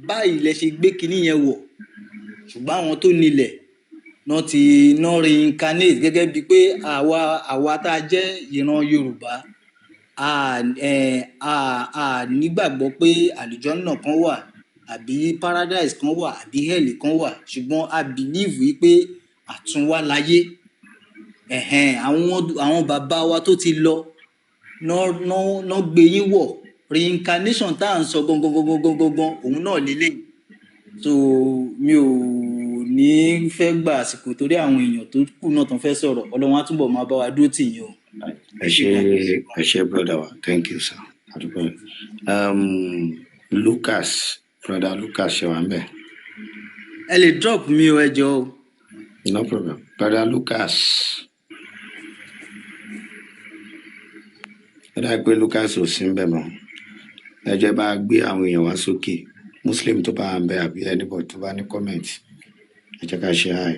báyìí lẹ ṣe gbé kinní yẹn wọ̀ ṣùgbọ́n àwọn tó nílẹ̀ náà reincarnate gẹ́gẹ́ bíi pé àwa tá a jẹ́ ìran Yorùbá a nígbàgbọ́ pé àlùjànnà kan wà àbí paradise kan wà àbí hell kan wà ṣùgbọ́n a believe wípé àtúnwá láyé àwọn bàbá wa tó ti lọ náà gbé yín wọ̀ reincarnation tá à ń sọ gangan òun náà lélẹ̀ so mi ò ní fẹ́ gba àsìkò torí àwọn èèyàn tó kù náà tán fẹ́ sọ̀rọ̀ Ọlọ́run á túbọ̀ máa bá wa dúró tì yín o. ẹ ṣé brother wa thank you sir. Lucas brother Lucas ṣe wà ń bẹ̀. ẹ lè drop mi o ẹ jọ̀ọ́ o. no problem brother Lucas. ẹ dáa pé Lucas ò sí ń bẹ̀ mọ́ ẹ jẹ́ bá gbé àwọn èèyàn wá sókè Muslim tó bá ń bẹ àbí anybody tó bá ní comment ẹ jẹ́ ká ṣe hi.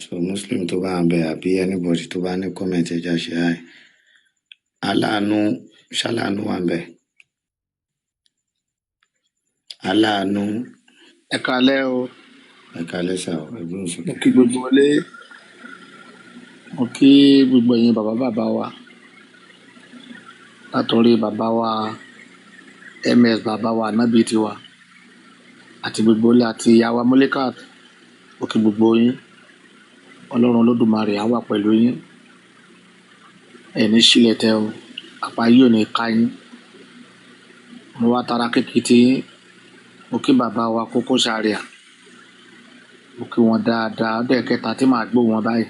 so Muslim tó bá ń bẹ àbí anybody tó bá ní comment ẹ jẹ́ ṣe hi. aláàánú ṣáláàánú wà ń bẹ. aláàánú ẹ kálẹ́ o ẹ kálẹ́ sà ọ ẹgbẹ́ òsókè. mo kí gbogbo ilé mo kí gbogbo ẹ̀yin bàbá wa látọ̀rí bàbá wa ms bàbá wa nábì tiwa àti gbogbo ilé àti ìyá wa Mulikat mo kí gbogbo yín Ọlọ́run Olódùmarè á wà pẹ̀lú yín ẹni sílẹ̀ tẹ o àpá yìí ò ní ká yín mo wá tara kékeré tí mo kí bàbá wa Koko Zaria mo kí wọn dáadáa ọdẹ kẹta tí màá gbọ́ wọn báyìí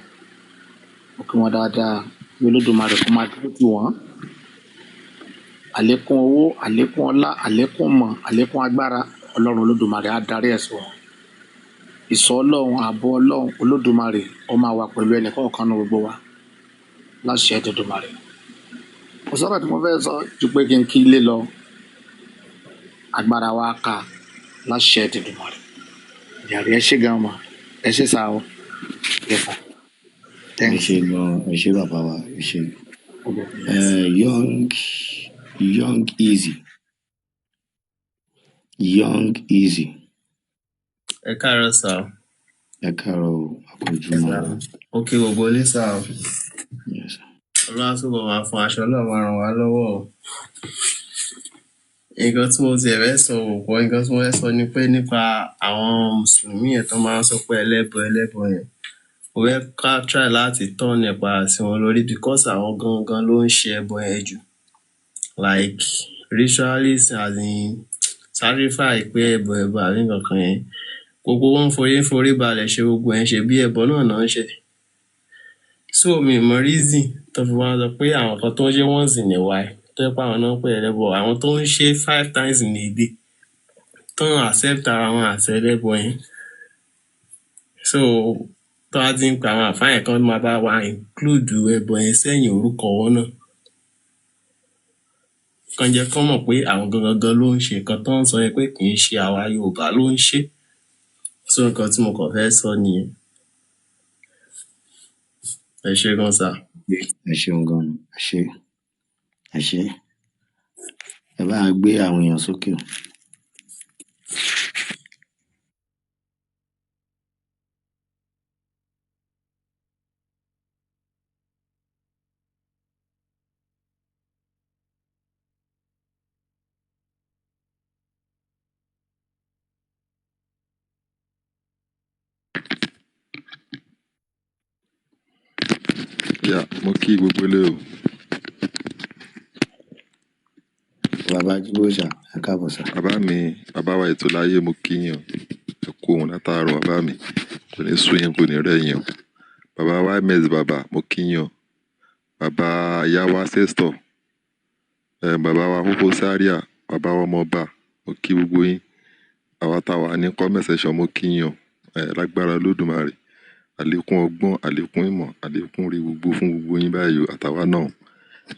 mo kí wọn dáadáa bí Olódùmarè kó máa dúró tì wọ́n àlékún owó àlékún ọlá àlékún mọ̀ àlékún agbára Ọlọ́run Olódùmarè á darí ẹ̀ sọ ìṣọ́ Ọlọ́run ààbò Ọlọ́run Olódùmarè ó máa wà pẹ̀lú ẹnì kọ̀ọ̀kan náà gbogbo wa láṣẹ Èdùmàrè mo sọ̀rọ̀ tí mo fẹ́ sọ ju pé kí n kí ilé lọ agbára wa ká láṣẹ Èdùmàrè ìyàrí ẹ ṣé gan ma ẹ ṣé sá o yẹfà ẹ ṣé gan ẹ ṣé bàbá wa ẹ ṣé. young easy. ẹ káàárọ̀ sá o. ẹ káàárọ̀ o àpòjùmọ̀. ó kí gbogbo ilé sá o. Yes, sir. Ọlọ́run á túbọ̀ máa fún aṣọ náà máa ràn wá lọ́wọ́ o. nǹkan tí mo ti ẹ̀fẹ́ sọ òpó nǹkan tí mo fẹ́ sọ ni pé nípa àwọn mùsùlùmí yẹn tó máa ń sọ pé ẹlẹ́bọ yẹn mo fẹ́ ká try láti tọ́ nípa sí wọn lórí because àwọn gangan ló ń ṣe ẹbọ yẹn jù like ritualist as in sacrifice pé ẹbọ àbí nǹkan yẹn gbogbo wọn forí balẹ̀ ṣe gbogbo ẹ̀ ń ṣe bí ẹbọ náà ń ṣe so mi mọ reason tó fi wá sọ pé àwọn kan tó ń ṣe once in a while tó yẹ pé àwọn náà pè ẹlẹ́bọ àwọn tó ń ṣe 5 times in a day tó ń accept ara wọn àti ẹlẹ́bọ yẹn so tó a ti ń pa àwọn àfáàyàn kan máa bá wa include ẹbọ yẹn sẹ́yìn orúkọ wọn náà kan jẹ́ kán mọ̀ pé àwọn gangan ló ń ṣe nǹkan tó ń sọ yẹn pé kì í ṣe àwa Yorùbá ló ń ṣe. So nǹkan tí mo kàn fẹ́ sọ nìyẹn. Ẹ ṣé gan sà. ẹ ṣeun gan ni ẹ ṣé ẹ bá wa gbé àwọn èèyàn sókè o. yà mo kí gbogbo ilé o. bàbá jíbòsà ẹ káàbọ̀ sà. bàbá wa ètò láyé mo kí yín o. ẹ kú òun látàárọ̀ bàbá mi kò ní sú yín kò ní rẹ̀ yín o. bàbá wa ms bàbá mo kí yín o. bàbá ìyá wa sẹ́stọ̀ bàbá wa hóhó sáríà bàbá wa ọmọọba mo kí gbogbo yín. àwa táwa ní comment section mo kí yín o. lágbára Olódùmarè àlékún ọgbọ́n àlékún ìmọ̀ àlékún rí gbogbo fún gbogbo yín báyìí o. àtàwa náà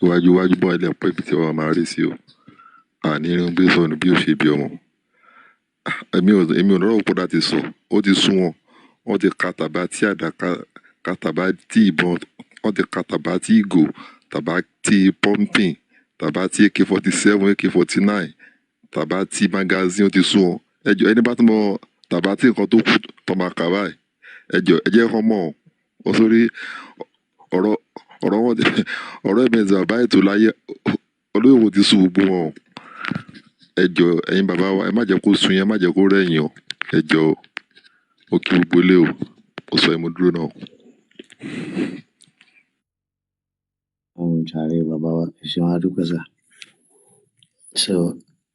iwájú bọ́ ilẹ̀ pẹ́ ibi tí wọ́n máa rí sí o. àní irun gbé sọnù bí ó ṣe bí ọmọ. èmi ò lọ́rọ̀ pọ̀ láti sọ ó ti sún wọn. wọ́n ti ka tàbá tí àdá ka tàbá tí ìbọn wọ́n ti ka tàbá tí ìgò tàbá tí pumping tàbá tí AK-47 AK-49 tàbá tí magazine ó ti sún wọn. ẹjọ ẹni bá tún mọ tàbá tí nǹkan tó kù tó máa kà báyìí ẹjọ ẹjẹ kan mọ ọ sórí ọ̀rọ̀ ẹ̀mẹ́sì bàbá ètò láyé olóyèwò ti sún gbogbo wọn. ẹjọ ẹ̀yin bàbá wa ẹ má jẹ́ kó sun yín ẹ má jẹ́ kó rẹ̀yìn o. ẹjọ ó kí gbogbo ilé o ó sọ ẹ mo dúró náà. ohun jàre bàbá wa ẹ ṣeun adúpẹ́ sà. so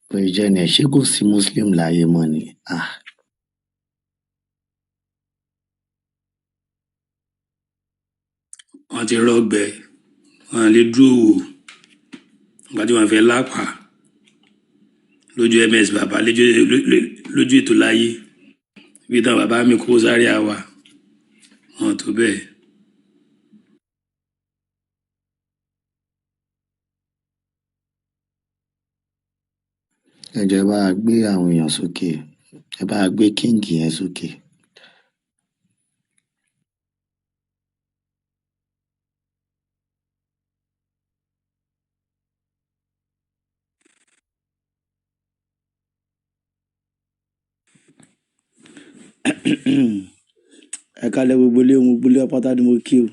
pé jẹ́ ni ẹ ṣé kò sí muslim láyé mọ́ ni. wọ́n ti rọ́gbẹ wọn lè dúró wò nígbà tí wọ́n fẹ́ lápá lójú ms bàbá lójú ètò láyé bí táwọn bàbá mi kó sáré àwa wọn tó bẹ́ẹ̀. ẹ jẹ́ bá a gbé àwọn èèyàn sókè ẹ bá a gbé kíngì yẹn sókè. ẹ kálẹ̀ gbogbo ilé apáta ni mo kí o.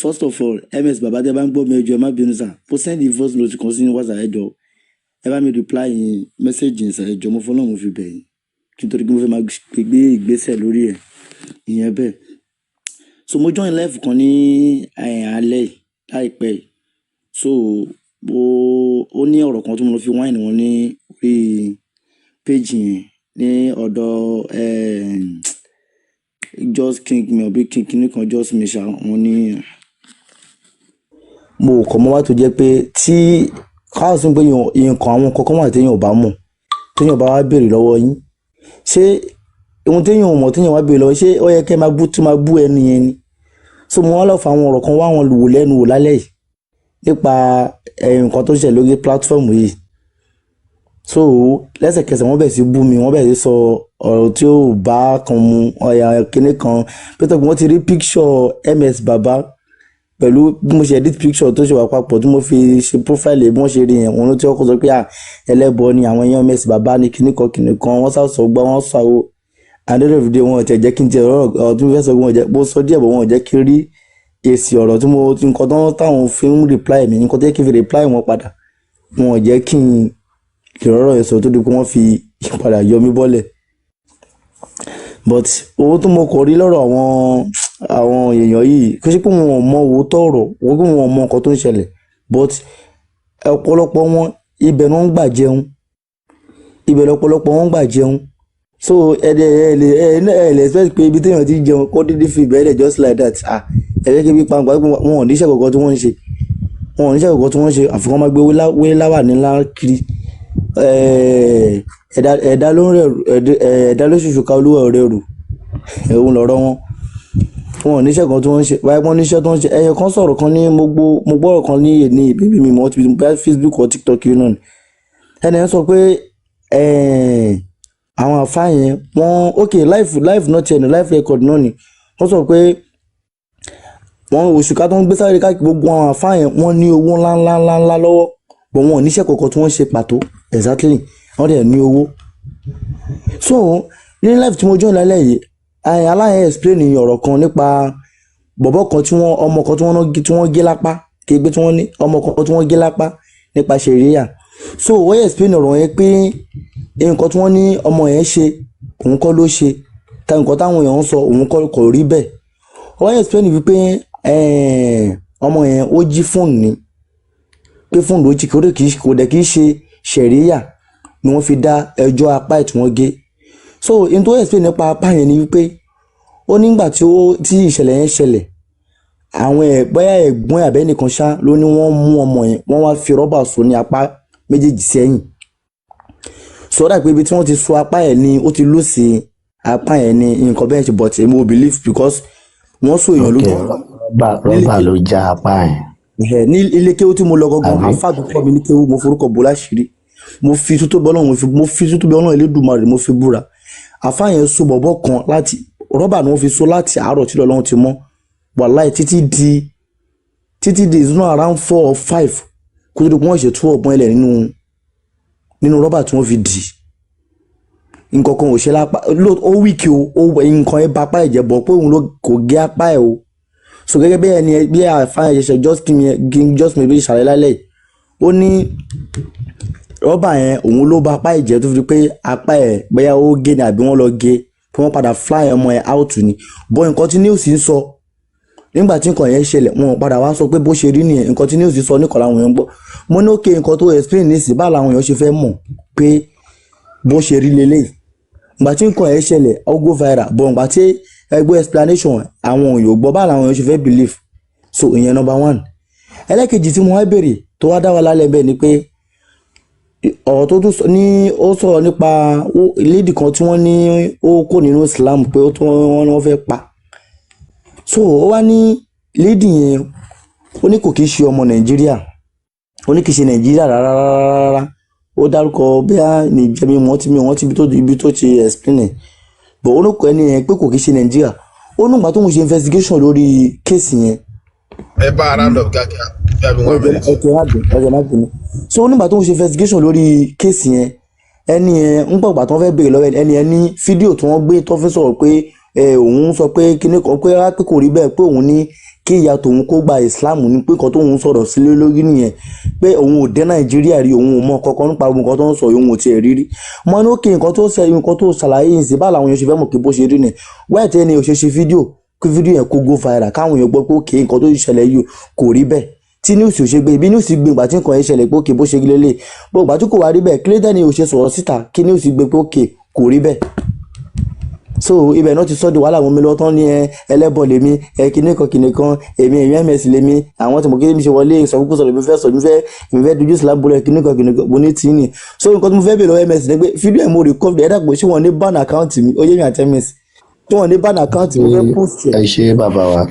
First of all ms bàbá tẹ bá ń gbọ́ mi ẹjọ́ ẹ má bínú sà mo send the voice note kan sí whatsapp ẹjọ́ ẹ bá mi reply yín message yín sà ẹjọ́ mo fọlọ́ mo fi bẹ̀ yín kí n torí pé mo fẹ́ máa gbé ìgbésẹ̀ lórí ẹ̀ ìyẹn bẹ́ẹ̀. So mo join live kan ní alẹ́ láìpẹ́ yìí so ó ní ọ̀rọ̀ kan tó mo lọ fi wáìnì wọn ní orí page yẹn ní ọ̀dọ̀ just king mi ọ̀bí king nìkan just mi ṣá wọn ní. mo kàn mọ́ wá tó jẹ́ pé tí káàsì ń pé nǹkan àwọn kankan wà téèyàn ò bá mọ̀ téèyàn bá wá béèrè lọ́wọ́ yín ṣé ohun téèyàn ò mọ̀ téèyàn wá béèrè lọ́wọ́ ṣé ó yẹ kẹ́ máa bú ẹni yẹn ni. So mo wá lọ fa àwọn ọ̀rọ̀ kan wá wọn lùwò lẹ́nu wò lálẹ́ yìí nípa nǹkan tó ṣẹlẹ̀ lórí platform yìí. So lẹ́sẹ̀kẹsẹ̀ wọ́n bẹ̀rẹ̀ sí bú mi wọ́n bẹ̀rẹ̀ sí sọ ọ̀rọ̀ tí ó bá kan mu ọ̀yà kíní kan pété wọ́n ti rí picture ms bàbá pẹ̀lú bí mo ṣe edit picture tó ṣe wà papọ̀ tí mo fi ṣe profile bí wọ́n ṣe rí yẹn wọn ló tí wọ́n kọ́ sọ pé ẹlẹ́bọ ni àwọn èèyàn ms bàbá ní kíní kan wọ́n sàṣọ gbá wọ́n sàwọ́ àdéhùn ìfìdí wọn ò tẹ̀ jẹ́ kí n tiẹ̀ ọ̀rọ̀ tí mo fẹ́ sọ wọn jẹ́ bó sọ díẹ̀ bọ̀ wọn ò jẹ́ kí n rí èsì ọ̀rọ̀ tí mo nǹkan táwọn fi ń reply mi nǹkan tó yẹ kí n fi reply wọn padà wọn ò jẹ́ kí n ìrọ̀rọ̀ ẹ̀sọ́ tó di pé wọ́n fi padà yọ mí bọ́lẹ̀. But owó tó mo kọ̀ rí lọ́rọ̀ àwọn èèyàn yìí kò sí pé wọn ò mọ owó tọ̀rọ̀ wọn kò wọn mọ nǹkan tó ń ṣẹlẹ̀ but ọ̀pọ̀lọpọ̀ wọn ibẹ̀ ni wọ́n ń gbà jẹun ibẹ̀ lọ́pọ̀lọpọ̀ wọn ń gbà jẹun. So ẹ lè expect pé ibi téèyàn ti jẹun kó dédé fi ìbẹ̀rẹ̀ just like that ẹ fẹ́ kí bí pàǹpà wọn ò níṣẹ́ kankan tí wọ́n ń ṣe wọn ò níṣẹ́ kankan tí wọ́n ń ṣe àfikún máa gbé wé láwà nílá kiri ẹ̀dá ló ṣùṣù ká olúwa ọ̀rẹ́ rù ẹ̀hún lọ́rọ̀ wọn. wọn ò níṣẹ́ kan tí wọ́n ń ṣe wáyé wọ́n níṣẹ́ tó ń ṣe ẹyẹ kan sọ̀rọ̀ kan ní mo gbọ́rọ̀ kan ní ìbíbí mi mọ́ ti bá Facebook or TikTok yìí náà ni ẹni ẹ sọ pé àwọn àfáà yẹn wọ́n ok live náà tiẹ̀ ní live record náà ni wọ́n sọ pé wọ́n oṣù ká tó ń gbé sáré káàkiri gbogbo àwọn àfáà yẹn wọ́n ní owó ńláńláńlá lọ́wọ́ bọ̀ wọn ò níṣẹ́ kọ̀ọ̀kan tí wọ́n ṣe pàtó exactly wọ́n dẹ̀ ní owó so ní live tí mo join lálẹ́ yìí aláyẹ̀ explain ọ̀rọ̀ kan nípa bọ̀bọ̀ kan tí wọ́n ọmọ kan tí wọ́n gé lápá kégbé tí wọ́n ní ọmọ kan tí wọ́n gé lápá nípa ṣẹ̀ríyà so wọ́n yẹ̀ explain ọ̀rọ̀ yẹn pé nǹkan tí wọ́n ní ọmọ yẹn ṣe òun kọ́ ló ṣe nǹkan táwọn èèyàn ń sọ òun kọ́ kò rí bẹ́ẹ̀ wọ́n yẹ̀ explain wípé ọmọ yẹn ó jí fóònù ni pé fóònù ló jí kò dẹ̀ kì í ṣe ṣẹ̀ríyà ni wọ́n fi dá ẹjọ́ apá ẹ̀ tí wọ́n gé so in tó explain nípa apá yẹn ni wípé ó nígbà tí ìṣẹ̀lẹ̀ yẹn ṣẹlẹ̀ àwọn bóyá ẹ̀gbọ́n àbẹ́nìkan ṣá ló ní wọ́n mú ọmọ yẹn wọ́n wá fi rọ́bà so ní apá méjèèjì sẹ́yìn sọ́dà pé ibi tí wọ́n ti so apá ẹ̀ ni ó ti lùsì apá ẹ̀ ni nǹkan bẹ́ẹ̀ ṣe but èmi ò believe because wọ́n so èèyàn lójú. rọ́bà ló já apá ẹ̀. ní ilé kéwú tí mo lọ gangan àfáàdù kọ́ mi ní kéwú mo forúkọ bò láṣìírí mo fi tútù bí Ọlọ́run Elédùmarè mo fi búra àfáà yẹn so bọ̀bọ̀ kan láti rọ́bà ni wọ́n fi so láti àárọ̀ tí Ọlọ́run ti mọ́ wàláì títí di ìsúná around 4 or 5 kó tó di pé wọ́n ṣe tú ọ̀gbọ́n ilẹ̀ nínú rọ́bà tí wọ́n fi dì nǹkan kan ò ṣe lápá ó wíkì o nǹkan ẹ bá apá ẹ̀ jẹ́ bọ̀ pé òun ló kò gé apá ẹ̀ o so gẹ́gẹ́ bí ẹni bí àfáà yẹn ṣe just maybe ṣàlẹ́ lálẹ́ ó ní rọ́bà yẹn òun ló bá apá ẹ̀ jẹ́ tó fi di pé apá ẹ̀ bóyá ó gé ni àbí wọ́n lọ gé kí wọ́n padà fly ọmọ ẹ̀ out ni bọ́ nǹkan tí news ń sọ nígbà tí nǹkan yẹn ṣẹlẹ̀ wọn padà wá sọ pé bó ṣe rí nìyẹn nǹkan tí news sọ nìkan làwọn èèyàn gbọ́ mo ní òkè nǹkan tó explain nísìnyí báwo làwọn èèyàn ṣe fẹ́ mọ̀ pé bó ṣe rí lélẹ́yìí ìgbà tí nǹkan yẹn ṣẹlẹ̀ ó go viral bọ̀ ìgbà tí ẹgbẹ́ explanation àwọn èèyàn gbọ́ báwo làwọn èèyàn ṣe fẹ́ believe so ìyẹn number 1 ẹlẹ́kejì tí mo wá béèrè tó wá dá wa lálẹ́ bẹ́ẹ̀ ni pé ọ̀rọ̀ tó tún ní ó sọ̀rọ̀ nípa lady kan tí wọ́n ní ó kó nínú Islam pé wọ́n fẹ́ pa so ó wá ní lady yẹn ó ní kò kí í ṣe ọmọ Nàìjíríà ó ní kì í ṣe Nàìjíríà rárá ó dárúkọ bẹ́ẹ̀ ní jẹ́mi wọ́n ti ibi tó ti explain ẹ̀ bọ̀ ó ní kò ẹni yẹn pé kò kí í ṣe Nàìjíríà ó nígbà tó ń ṣe investigation lórí kéèsì yẹn. ẹ bá a round up kíákíá so nígbà tó ń ṣe investigation lórí kéèsì yẹn ẹni yẹn ń pọ̀ gbà tó ń fẹ́ béèrè lọ́wọ́ ẹni yẹn ní fídíò tí wọ́n gbé tó fi sọ̀rọ̀ pé òun sọ pé kíní kan pé kò rí bẹ́ẹ̀ pé òun ní kí ìyá tòun kó gba Islam ní pé kan tóun sọ̀rọ̀ sílé lórí nìyẹn pé òun ò dé Nàìjíríà rí òun ò mọ kankan nípa nǹkan tó ń sọ òun ò tiẹ̀ rí rí mo ní òkè nǹkan tó ṣàlàyé yìí sí báwo làwọn èèyàn ṣe fẹ́ mọ̀ pé bó ṣe rí nìyẹn wáyé tí ẹni ò ṣe fídíò kí fídíò yẹn kó go viral káwọn èèyàn gbọ́ pé òkè nǹkan tó ṣẹlẹ̀ yìí kò rí bẹ́ẹ̀ tí news ò ṣe gbé ibi news gbé ìgbà tí nǹkan yẹn ṣẹlẹ̀ pé òkè bó ṣe rí lélẹ̀ bó ìgbà tí kò wá rí bẹ́ẹ̀ kílódé ni ò ṣe sọ̀rọ̀ síta kí news gbé pé òkè kò rí bẹ́ẹ̀ so ibẹ̀ náà ti sọ́ di wàhálà àwọn mi lọ́tọ́ ní ẹlẹ́bọ̀ lèmi kìnìkan èmi ms lèmi àwọn tí mo kí mi ṣe wọlé ìsọkúsọ lèmi fẹ́ sọ mi fẹ́ dojú sílá bolẹ̀ kìnìkan mo ní tí ní so nǹkan tí mo fẹ́ bèèrè lọ́wọ́ ms ni pé fídíò ẹ̀ mo record ẹ̀dá pé ṣé wọ́n ní ban account mi ó yé mi àti ms tí wọ́n ní ban account mi fẹ́ post ẹ̀. ẹ ṣe bàbá wa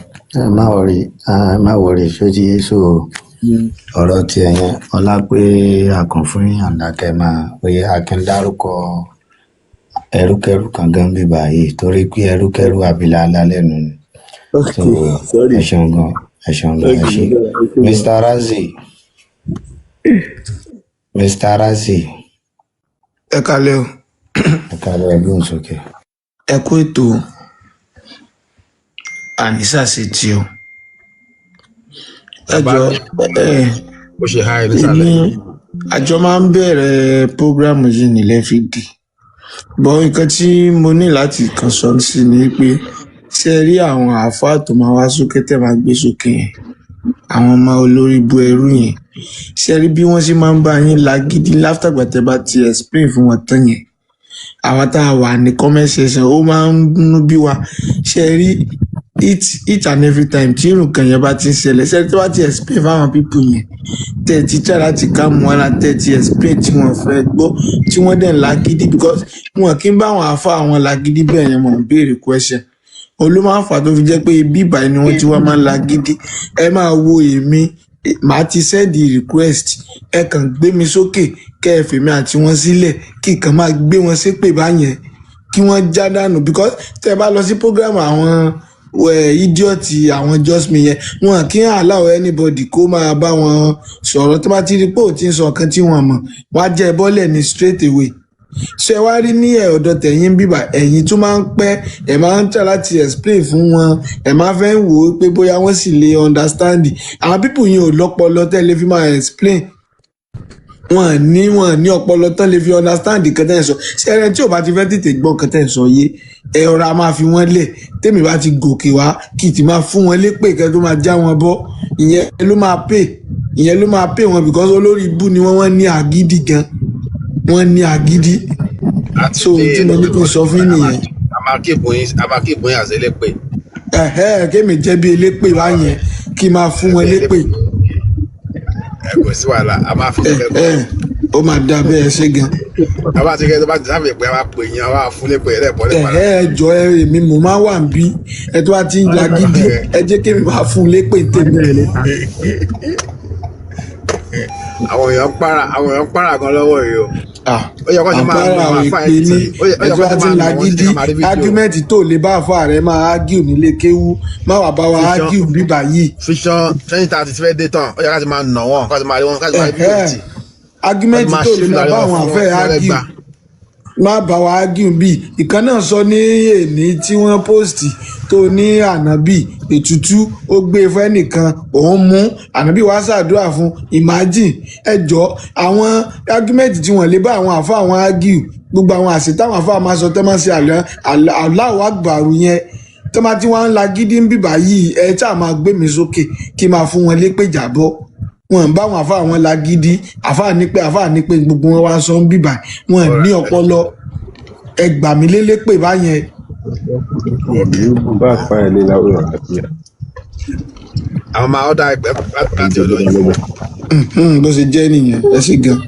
má wọrí sójú yéṣu ọ̀rọ̀ tiẹ̀ yẹn ọlá pé àkànfún àǹdàkẹ́ máa oyè akíndárúkọ ẹrúkẹrú kan gan bí báyìí torí pé ẹrúkẹrú àbílà alálẹ́nu ni ẹ ṣeun gan ẹ ṣe Mr. Razi ẹ kálẹ́ o ẹ kálẹ́ ẹgbọn sókè ẹ kú ètò ànísà sí tí o bó ṣe ha ẹni àjọ máa ń bẹ̀rẹ̀ prógrámù yìí nílẹ̀ fi dì bọ́ nǹkan tí mo ní láti kàn sọ sí ni pé ṣe rí àwọn àáfàá tó máa wá sókè tẹ́ máa gbé sókè yẹn àwọn ọmọ olórí bu ẹrú yẹn ṣe rí bí wọ́n ṣe máa ń bá yín lágídí láftàgbà tẹ́ bá ti explain fún wọn tán yẹn àwọn tá a wà ní comment section ó máa ń nú bí wa ṣe rí each and every time tí irun kan yẹn bá ti ń ṣẹlẹ̀ ṣe tí wọ́n ti explain fáwọn people yẹn tẹ́ ti try láti ká mọ́ ọ́nà tẹ́ ti explain tí wọ́n fẹ́ gbọ́ tí wọ́n dẹ̀ lágídí because wọn kì í bá àwọn àfa àwọn lágídí bẹ́ẹ̀ yẹn mọ̀ béèrè question òun ló máa ń fà tó fi jẹ́ pé bíbà ni wọ́n ti wá máa ń la gidi. Ẹ máa wo èmi, màá ti send request, ẹ kàn gbé mi sókè kẹ́ ẹ fèmí àti wọn sílẹ̀ kí kàn máa gbé wọn ṣépè báyẹn kí wọ́n já dànù because tẹ́ ẹ bá lọ sí program àwọn idiot àwọn just me yẹn wọn kì í allow anybody kó máa bá wọn sọ̀rọ̀ tó bá ti rí pé ò tí ń sọ nǹkan tí wọ́n mọ̀ wọ́n á jẹ́ bọ́lẹ̀ ní straight away. Ṣé wá rí ní ọ̀dọ̀ tẹ̀yìn bíbà ẹ̀yin tún máa ń pẹ́ ẹ̀ máa ń try láti explain fún wọn ẹ̀ máa fẹ́ wò ó pé bóyá wọ́n sì lè understand àwọn people yẹn ò lọ́pọlọ tẹ́lẹ̀ fi máa explain wọn ní ọpọlọ tán lè fi understand nǹkan tẹ́ ẹ̀ sọ ṣé ẹni tí ò bá ti fẹ́ tètè gbọ́ nǹkan tẹ́ ẹ̀ sọ yé ẹ ọ̀rọ̀ a máa fi wọ́n lẹ̀ tèmi bá ti gòkè wá kì í ti máa fún wọn lépè kẹ́ tó máa já wọn bọ́ ìyẹn ló máa pè wọn because olórí ibú ni wọ́n ní àgídí gan wọ́n ní àgídí so tí mo ní kí n sọ fún nìyẹn. a máa kíìpù yín àṣẹ lépè. kémi jẹ́ bí elépè báyẹn kí n máa fún wọn lépè. Kò sí wàhálà a máa fi lépè. Ó máa dá bẹ́ẹ̀ ṣe gan. Bàbá àti kẹ́kẹ́ tó bá ti sáfì pé a máa pè yín a máa fún lépè ẹ̀rẹ́pọ̀ lépè. Jọ èmi mo máa wà ń bí ẹ tó bá ti ń la gidi ẹ jẹ́ kémi máa fún lépè tèmi. Àwọn èèyàn para gan lọ́wọ́ yìí o. Ó yẹ kó ṣe máa ń àpárá ìpè ní ẹjọ́ àti lagidi ágúmẹ́ǹtì tó lè bá àfa rẹ̀ máa ágíù nílé kéwú má wàá bá wa ágíù bíbà yìí. Fíṣàn 2030 ti fẹ́ dé tán ó yẹ ká ti máa nà wọ́n ká ti máa rí wọn ká ti máa rí bíbélì tì. Ágúmẹ́ǹtì tó lè máa bá àwọn àfẹ́ ágíù má bá wa ágíù bíi ìkan náà sọ ní èní tí wọ́n pósìtì tó ní ànábì ètùtù ó gbé fẹ́nìkan òun mú ànábì wá ṣàdúrà fún imagine ẹjọ́ àwọn ágúmẹ́ǹtì tí wọ́n lè bá àwọn àfa àwọn ágíù gbogbo àwọn àṣẹ táwọn àfa máa sọ tẹ́ máa ṣe Allahu Akbar yẹn tẹ́ máa tí wọ́n ń la gidi ń bìbà yìí ẹ tí a máa gbé mi sókè kí máa fún wọn lépè jábọ́ wọn bá wọn àfa àwọn la gidi àfa ní pé gbogbo wọn wá sọ ń bìbà wọn ní ọpọlọ ẹ gbà mí lélépè báyẹn. àwọn máa ọ́dà ẹgbẹ́ láti ọ̀dọ̀ yìí. bó ṣe jẹ́ nìyẹn ẹ sì gan.